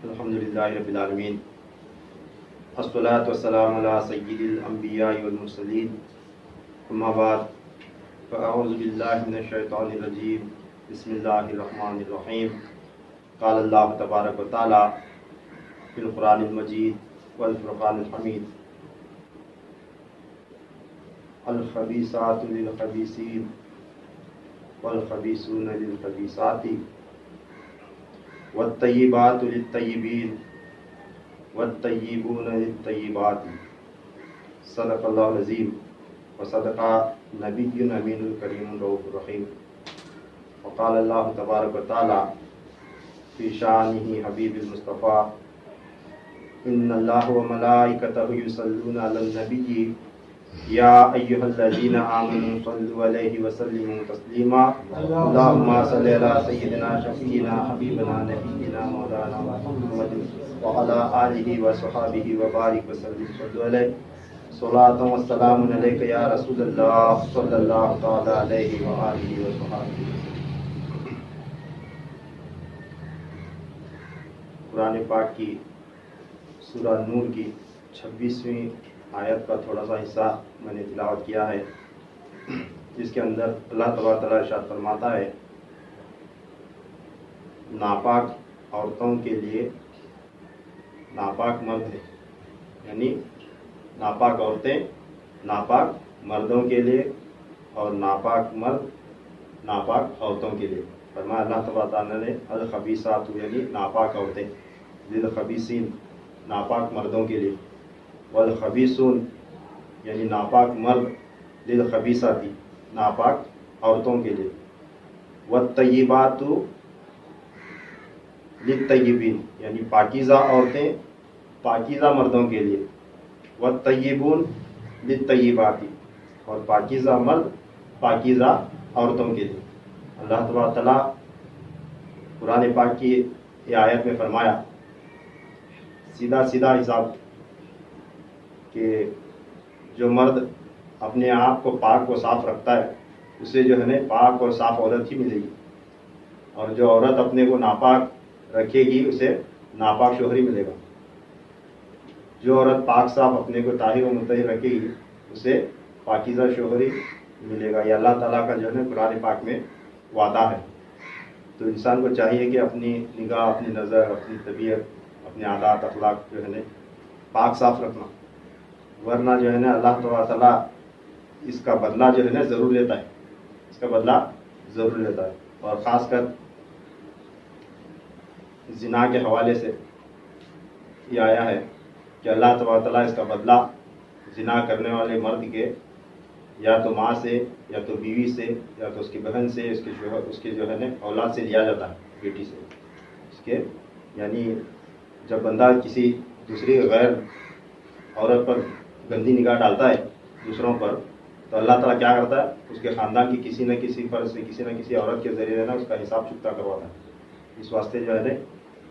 الحمدللہ رب العالمین، الصلاۃ والسلام علی سید الانبیاء والمرسلین، اما بعد، فاعوذ باللہ من الشیطان الرجیم، بسم اللہ الرحمن الرحیم۔ قال اللہ تبارک و تعالی فی القرآن المجید والفرقان الحمید، الخبیثات للخبیثین والخبیثون للخبیثات والطیبات للطیبین والطیبون للطیبات، صدق اللہ العظیم وصدق نبی امین الکریم الرؤوف الرحیم۔ وقال اللہ تبارک و تعالی فی شانہ حبیب المصطفیٰ، ان اللہ وملائکتہ یصلون علی النبی یا ایہا الذین آمنوا صلوا علیہ وسلموا تسلیما، اللہم صلی علی سیدنا شفیعنا حبیبنا نبینا مولانا محمد وعلی آلہ وصحبہ وبارک وسلم، صلوا علیہ صلاۃ والسلام علیک یا رسول اللہ صلی اللہ تعالی علیہ وآلہ وصحبہ۔ قرآن پاک کی سورہ نور کی 26ویں آیت کا تھوڑا سا حصہ میں نے تلاوت کیا ہے، جس کے اندر اللہ تبارک تعالیٰ ارشاد فرماتا ہے، ناپاک عورتوں کے لیے ناپاک مرد ہے، یعنی ناپاک عورتیں ناپاک مردوں کے لیے اور ناپاک مرد ناپاک عورتوں کے لیے۔ فرمایا اللہ تبارک تعالیٰ نے الخبیثات یعنی ناپاک عورتیں، للخبیثین ناپاک مردوں کے لیے، والخبیثون یعنی ناپاک مرد، للخبیثات ناپاک عورتوں کے لیے، والطیبات للطیبین یعنی پاکیزہ عورتیں پاکیزہ مردوں کے لیے، والطیبون للطیبات اور پاکیزہ مرد پاکیزہ عورتوں کے لیے۔ اللہ تبارک تعالیٰ قرآن پاک کی یہ آیت میں فرمایا، سیدھا سیدھا حساب کہ جو مرد اپنے آپ کو پاک و صاف رکھتا ہے اسے جو ہے نا پاک اور صاف عورت ہی ملے گی، اور جو عورت اپنے کو ناپاک رکھے گی اسے ناپاک شوہر ہی ملے گا۔ جو عورت پاک صاف اپنے کو طاہر و مطہر رکھے گی اسے پاکیزہ شوہر ہی ملے گا۔ یہ اللہ تعالیٰ کا جو ہے نا قرآن پاک میں وعدہ ہے۔ تو انسان کو چاہیے کہ اپنی نگاہ، اپنی نظر، اپنی طبیعت، اپنے عادات اخلاق جو ہے نا پاک صاف رکھنا، ورنہ جو ہے نا اللہ تعالیٰ اس کا بدلہ جو ہے نا ضرور لیتا ہے، اس کا بدلہ ضرور لیتا ہے۔ اور خاص کر زنا کے حوالے سے یہ آیا ہے کہ اللہ تعالیٰ اس کا بدلہ زنا کرنے والے مرد کے یا تو ماں سے یا تو بیوی سے یا تو اس کی بہن سے، اس کے جو ہے نا اولاد سے لیا جاتا ہے، بیٹی سے اس کے، یعنی جب بندہ کسی دوسری غیر عورت پر گندی نگاہ ڈالتا ہے دوسروں پر، تو اللہ تعالیٰ کیا کرتا ہے، اس کے خاندان کی کسی نہ کسی فرد سے، کسی نہ کسی عورت کے ذریعے نا اس کا حساب چکتا کرواتا ہے۔ اس واسطے جو ہے نا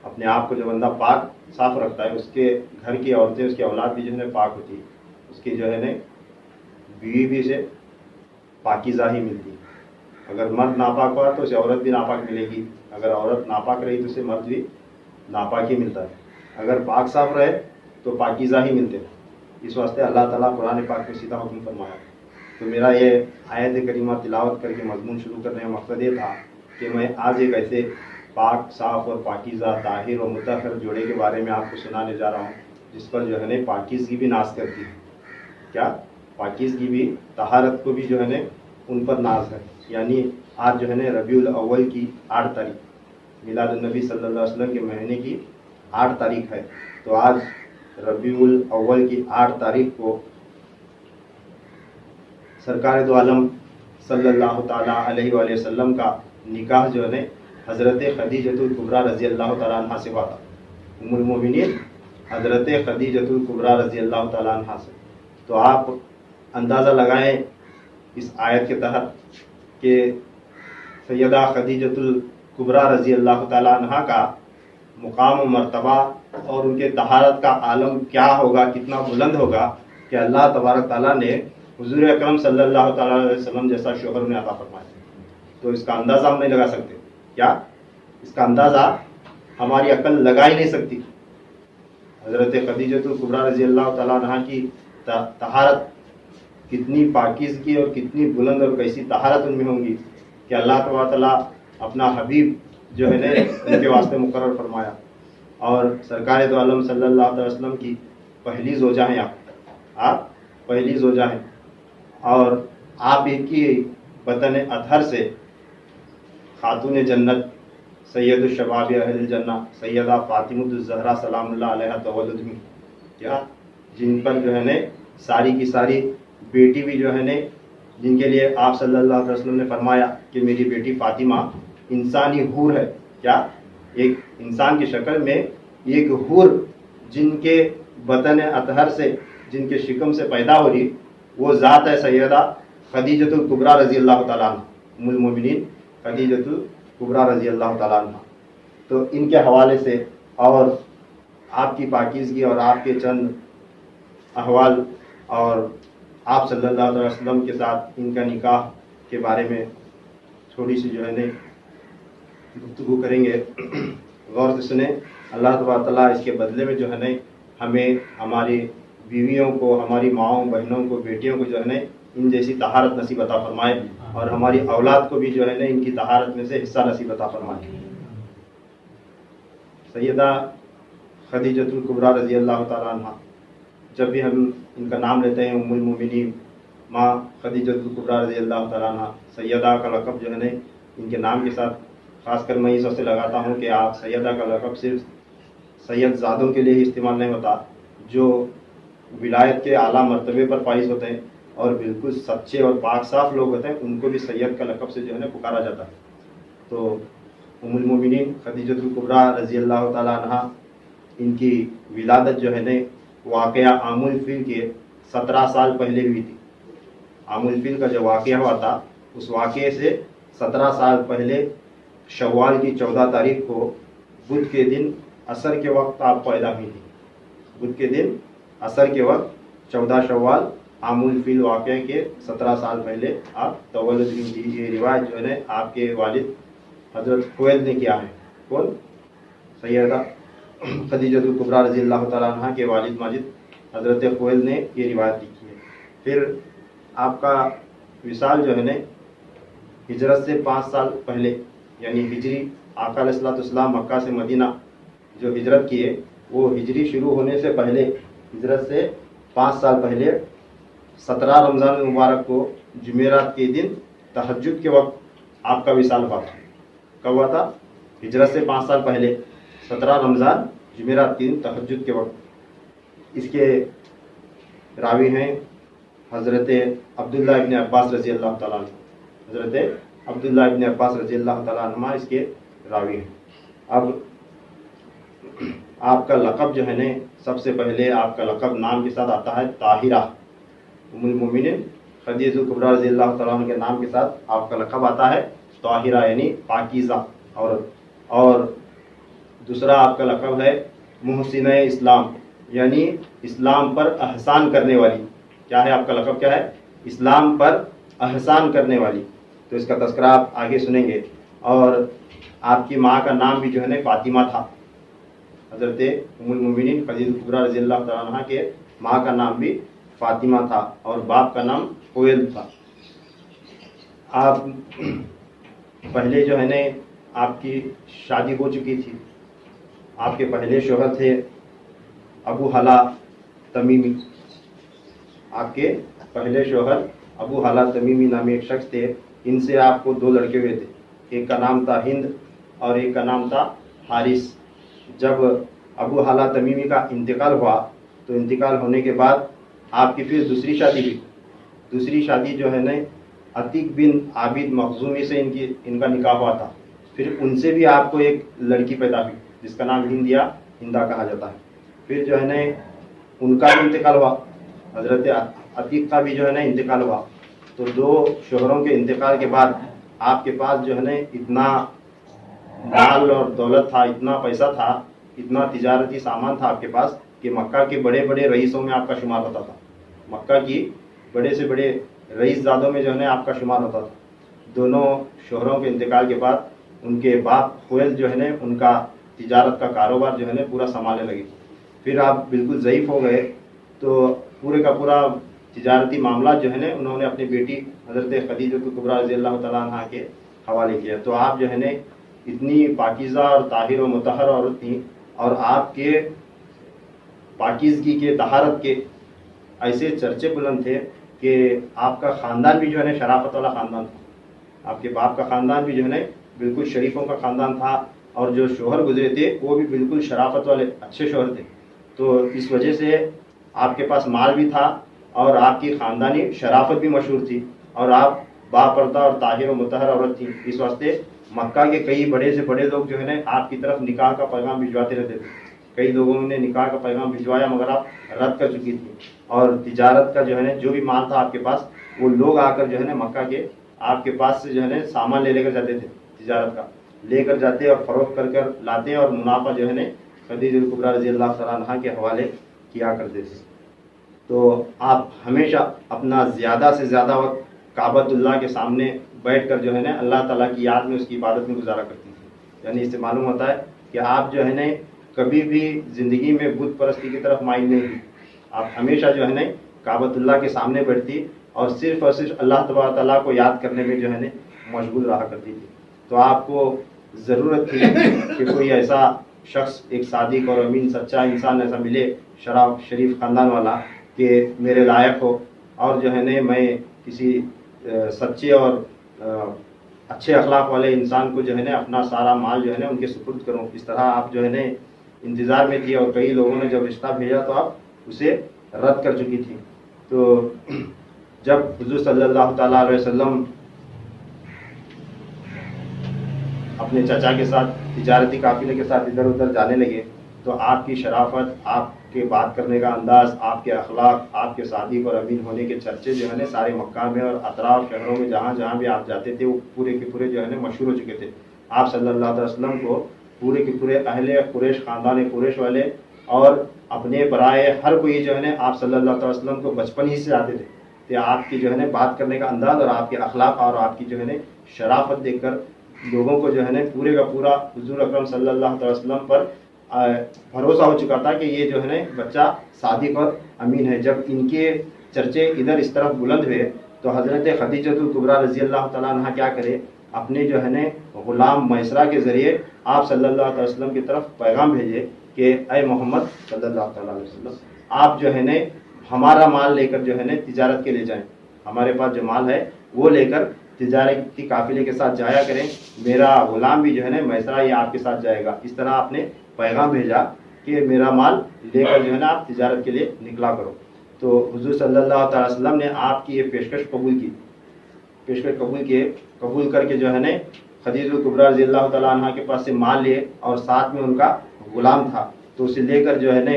اپنے آپ کو جو بندہ پاک صاف رکھتا ہے، اس کے گھر کی عورتیں، اس کی اولاد بھی جو ہے نا پاک ہوتی ہے، اس کی جو ہے نا بیوی بھی اسے پاکیزہ ہی ملتی ہے۔ اگر مرد ناپاک ہوا تو اسے عورت بھی ناپاک ملے گی، اگر عورت ناپاک رہی تو اسے مرد بھی ناپاک ہی ملتا ہے۔ اگر پاک صاف رہے تو پاکیزہ ہی ملتے ہیں۔ اس واسطے اللہ تعالیٰ قرآن پاک میں سیدھا حکم فرمایا۔ تو میرا یہ آیت کریمہ تلاوت کر کے مضمون شروع کرنے کا مقصد یہ تھا کہ میں آج ایک ایسے پاک صاف اور پاکیزہ طاہر و مطہر جوڑے کے بارے میں آپ کو سنانے جا رہا ہوں، جس پر جو ہے نا پاکیزگی بھی ناز کرتی ہے۔ کیا پاکیزگی بھی، طہارت کو بھی جو ہے نا ان پر ناز ہے۔ یعنی آج جو ہے نا ربیع الاول کی 8 تاریخ، میلاد النبی صلی اللہ علیہ وسلم کے مہینے کی 8 تاریخ ہے۔ تو آج ربیع الاول کی 8 تاریخ کو سرکار دو عالم صلی اللہ تعالیٰ علیہ وآلہ وسلم کا نکاح جو ہے نا حضرت خدیجۃ الکبریٰ رضی اللہ تعالیٰ عنہ سے ہوا تھا۔ ام المومنین حضرت خدیجۃ الکبریٰ رضی اللہ تعالیٰ عنہ سے۔ تو آپ اندازہ لگائیں اس آیت کے تحت کہ سیدہ خدیجۃ الکبریٰ رضی اللہ تعالیٰ عنہ کا مقام و مرتبہ اور ان کے طہارت کا عالم کیا ہوگا، کتنا بلند ہوگا کہ اللہ تبارک تعالیٰ نے حضور اکرم صلی اللہ تعالیٰ علیہ وسلم جیسا شوہر انہیں عطا فرمایا۔ تو اس کا اندازہ ہم نہیں لگا سکتے۔ کیا اس کا اندازہ ہماری عقل لگا ہی نہیں سکتی. حضرت خدیجۃ الکبریٰ رضی اللہ تعالیٰ عنہ کی طہارت کتنی پاکیزگی اور کتنی بلند اور کیسی طہارت ان میں ہوں گی کہ اللہ تبارک تعالیٰ اپنا حبیب جو ہے نا ان کے واسطے مقرر فرمایا. اور سرکار دو عالم صلی اللہ علیہ وسلم کی پہلی زوجہ ہیں آپ پہلی زوجہ ہیں. اور آپ ہی کی بطن اطہر سے خاتون جنت سید الشباب اہل الجنہ سیدہ فاطمۃ الزہرا سلام اللہ علیہا تولد ہوئی، کیا جن پر جو ہے نا ساری کی ساری بیٹی بھی جو ہے نا، جن کے لیے آپ صلی اللہ علیہ وسلم نے فرمایا کہ میری بیٹی فاطمہ انسانی حور ہے. کیا ایک انسان کی شکل میں ایک حور جن کے بطن اطہر سے، جن کے شکم سے پیدا ہو رہی، وہ ذات ہے سیدہ خدیجۃ الکبریٰ رضی اللہ تعالیٰ عنہ، ام المومنین خدیجۃ الکبریٰ رضی اللہ تعالیٰ عنہ. تو ان کے حوالے سے اور آپ کی پاکیزگی اور آپ کے چند احوال اور آپ صلی اللہ علیہ وسلم کے ساتھ ان کا نکاح کے بارے میں تھوڑی سی جو ہے نا گفتگو کریں گے. غور سے سنیں. اللہ تبارک تعالیٰ اس کے بدلے میں جو ہے نا ہمیں ہماری بیویوں کو، ہماری ماؤں بہنوں کو، بیٹیوں کو جو ہے نا ان جیسی طہارت نصیب عطا فرمائے، اور ہماری اولاد کو بھی جو ہے نا ان کی طہارت میں سے حصہ نصیب عطا فرمائے. سیدہ خدیجۃ الکبریٰ رضی اللہ تعالیٰ عنہ، جب بھی ہم ان کا نام لیتے ہیں ام المومنین ماں خدیجۃ الکبریٰ رضی اللہ تعالیٰ عنہ، سیدہ کا لقب جو ہے نا ان کے نام کے ساتھ خاص کر میں اس وجہ سے لگاتا ہوں کہ آپ سیدہ کا لقب صرف سید زادوں کے لیے ہی استعمال نہیں ہوتا، جو ولایت کے اعلیٰ مرتبے پر فائز ہوتے ہیں اور بالکل سچے اور پاک صاف لوگ ہوتے ہیں، ان کو بھی سید کا لقب سے جو ہے نا پکارا جاتا ہے. تو ام المومنین خدیجۃ الکبریٰ رضی اللہ تعالیٰ عنہ، ان کی ولادت جو ہے نا واقعہ عام الفیل کے 17 سال پہلے ہوئی تھی. عام الفیل کا جو واقعہ ہوا تھا اس واقعے سے 17 سال پہلے شوال کی 14 تاریخ کو بدھ کے دن عصر کے وقت آپ پیدا ہوئی تھی. بدھ کے دن عصر کے وقت 14 شوال عام الفیل واقعے کے 17 سال پہلے آپ تولد ہوئی تھی. یہ روایت جو ہے نا آپ کے والد حضرت خویلد نے کیا ہے. کون؟ سیدہ خدیجۃ الکبریٰ رضی اللہ تعالیٰ عنہ کے والد ماجد حضرت خویلد نے یہ روایت لکھی ہے. پھر آپ کا وصال جو ہے نا ہجرت سے 5 سال پہلے، یعنی ہجری آقا علیہ الصلوۃ والسلام مکہ سے مدینہ جو ہجرت کیے، وہ ہجری شروع ہونے سے پہلے، ہجرت سے 5 سال پہلے 17 رمضان المبارک کو جمعرات کے دن تہجد کے وقت آپ کا وصال ہوا تھا. کب ہوا تھا؟ ہجرت سے 5 سال پہلے 17 رمضان جمعرات کے دن تہجد کے وقت. اس کے راوی ہیں حضرت عبداللہ ابن عباس رضی اللہ تعالیٰ عنہ. حضرت عبداللہ ابن عباس رضی اللہ تعالیٰ عنہ اس کے راوی ہیں. اب آپ کا لقب جو ہے نا، سب سے پہلے آپ کا لقب نام کے ساتھ آتا ہے طاہرہ. ام المومنین خدیجۃ الکبریٰ رضی اللہ تعالیٰ عنہ کے نام کے ساتھ آپ کا لقب آتا ہے طاہرہ، یعنی پاکیزہ عورت. اور دوسرا آپ کا لقب ہے محسنہ اسلام، یعنی اسلام پر احسان کرنے والی. کیا ہے آپ کا لقب؟ کیا ہے؟ اسلام پر احسان کرنے والی. تو اس کا تذکرہ آپ آگے سنیں گے. اور آپ کی ماں کا نام بھی جو ہے نا فاطمہ تھا. حضرت ام المومنین خدیجۃ الکبریٰ رضی اللہ تعالیٰ عنہ کے ماں کا نام بھی فاطمہ تھا اور باپ کا نام خویلد تھا. آپ پہلے جو ہے نا آپ کی شادی ہو چکی تھی. آپ کے پہلے شوہر تھے ابو حلا تمیمی. آپ کے پہلے شوہر ابو حلا تمیمی نامی ایک شخص تھے. ان سے آپ کو 2 لڑکے ہوئے تھے. ایک کا نام تھا ہند اور ایک کا نام تھا حارث. جب ابو حلا تمیمی کا انتقال ہوا تو انتقال ہونے کے بعد آپ کی پھر دوسری شادی ہوئی. دوسری شادی جو ہے نا عتیق بن عابد مخزومی سے ان کا نکاح ہوا تھا. پھر ان سے بھی آپ کو ایک لڑکی پیدا ہوئی جس کا نام ہند یا ہندا کہا جاتا ہے. پھر جو ہے نا ان کا بھی انتقال ہوا، حضرت عتیق کا بھی جو ہے نا انتقال ہوا. تو 2 شوہروں کے انتقال کے بعد آپ کے پاس جو ہے نا اتنا مال اور دولت تھا، اتنا پیسہ تھا، اتنا تجارتی سامان تھا آپ کے پاس کہ مکہ کے بڑے بڑے رئیسوں میں آپ کا شمار ہوتا تھا. مکہ کی بڑے سے بڑے رئیس زادوں میں جو ہے نا آپ کا شمار ہوتا تھا. دونوں شوہروں کے انتقال کے بعد ان کے باپ خویلد جو ہے نا ان کا تجارت کا کاروبار جو ہے نا پورا سنبھالنے لگے. پھر آپ بالکل ضعیف ہو گئے تو پورے کا پورا تجارتی معاملات جو ہے نا انہوں نے اپنی بیٹی حضرت خدیجہ کبریٰ رضی اللہ تعالیٰ عنہ کے حوالے کیا. تو آپ جو ہے نا اتنی پاکیزہ اور طاہر و مطہر عورت تھیں, اور آپ کے پاکیزگی کے طہارت کے ایسے چرچے بلند تھے کہ آپ کا خاندان بھی جو ہے نا شرافت والا خاندان تھا. آپ کے باپ کا خاندان بھی جو ہے نا بالکل شریفوں کا خاندان تھا, اور جو شوہر گزرے تھے وہ بھی بالکل شرافت والے اچھے شوہر تھے. تو اس وجہ سے آپ کے پاس مال بھی تھا اور آپ کی خاندانی شرافت بھی مشہور تھی, اور آپ باپردہ اور طاہر و مطہر عورت تھیں. اس واسطے مکہ کے کئی بڑے سے بڑے لوگ جو ہے نا آپ کی طرف نکاح کا پیغام بھجواتے رہتے تھے. کئی لوگوں نے نکاح کا پیغام بھجوایا مگر آپ رد کر چکی تھی. اور تجارت کا جو ہے نا جو بھی مال تھا آپ کے پاس, وہ لوگ آ کر جو ہے نا مکہ کے آپ کے پاس سے جو ہے نا سامان لے کر جاتے تھے, تجارت کا لے کر جاتے اور فروخت کر لاتے, اور منافع جو ہے نا خدیجہ کبریٰ رضی اللہ تعالیٰ عنہ کے حوالے کیا کرتے تھے. تو آپ ہمیشہ اپنا زیادہ سے زیادہ وقت کعبۃ اللہ کے سامنے بیٹھ کر جو ہے نا اللہ تعالیٰ کی یاد میں اس کی عبادت میں گزارا کرتی تھی. یعنی اس سے معلوم ہوتا ہے کہ آپ جو ہے نا کبھی بھی زندگی میں بت پرستی کی طرف مائل نہیں ہوئی. آپ ہمیشہ جو ہے نا کعبۃ اللہ کے سامنے بیٹھتی اور صرف اللہ تبارک تعالیٰ کو یاد کرنے میں جو ہے نا مشغول رہا کرتی تھی. تو آپ کو ضرورت تھی کہ کوئی ایسا شخص, ایک صادق اور امین سچا انسان ایسا ملے, شریف خاندان والا, کہ میرے لائق ہو, اور جو ہے نا میں کسی سچے اور اچھے اخلاق والے انسان کو جو ہے نا اپنا سارا مال جو ہے نا ان کے سپرد کروں. اس طرح آپ جو ہے نا انتظار میں تھی, اور کئی لوگوں نے جب رشتہ بھیجا تو آپ اسے رد کر چکی تھی. تو جب حضور صلی اللہ تعالیٰ علیہ وسلم اپنے چچا کے ساتھ تجارتی قافلے کے ساتھ ادھر ادھر جانے لگے تو آپ کی شرافت, آپ کے بات کرنے کا انداز, آپ کے اخلاق, آپ کے صادق اور امین ہونے کے چرچے جو ہے نا سارے مکہ میں اور اطراف شہروں میں جہاں جہاں بھی آپ جاتے تھے وہ پورے کے پورے جو ہے نا مشہور ہو چکے تھے. آپ صلی اللہ علیہ وسلم کو پورے کے پورے اہل قریش, خاندان قریش والے اور اپنے برائے ہر کوئی جو ہے نا آپ صلی اللہ علیہ وسلم کو بچپن ہی سے آتے تھے. کہ آپ کی جو ہے نا بات کرنے کا انداز اور آپ کے اخلاق اور آپ کی جو ہے نا شرافت دیکھ کر لوگوں کو جو ہے نا پورے کا پورا حضور اکرم صلی اللہ علیہ وسلم پر بھروسہ ہو چکا تھا کہ یہ جو ہے نا بچہ صادق اور امین ہے. جب ان کے چرچے ادھر اس طرف بلند ہوئے تو حضرت خدیجہ کبریٰ رضی اللہ تعالیٰ عنہ کیا کرے, اپنے جو ہے نا غلام میسرہ کے ذریعے آپ صلی اللہ علیہ وسلم کی طرف پیغام بھیجے کہ اے محمد صلی اللہ تعالیٰ علیہ وسلم, آپ جو ہے نا ہمارا مال لے کر جو ہے نا تجارت کے لے جائیں. ہمارے پاس جو مال ہے وہ لے کر تجارتی قافلے کے ساتھ جایا کریں. میرا غلام بھی جو ہے نا میسرہ یہ آپ کے ساتھ جائے گا. اس طرح آپ نے پیغام بھیجا کہ میرا مال لے کر جو ہے نا آپ تجارت کے لیے نکلا کرو. تو حضور صلی اللہ تعالی وسلم نے آپ کی یہ پیشکش قبول کی. قبول کر کے جو ہے نا خدیجہ کبریٰ رضی اللہ تعالیٰ عنہ کے پاس سے مال لیے, اور ساتھ میں ان کا غلام تھا تو اسے لے کر جو ہے نا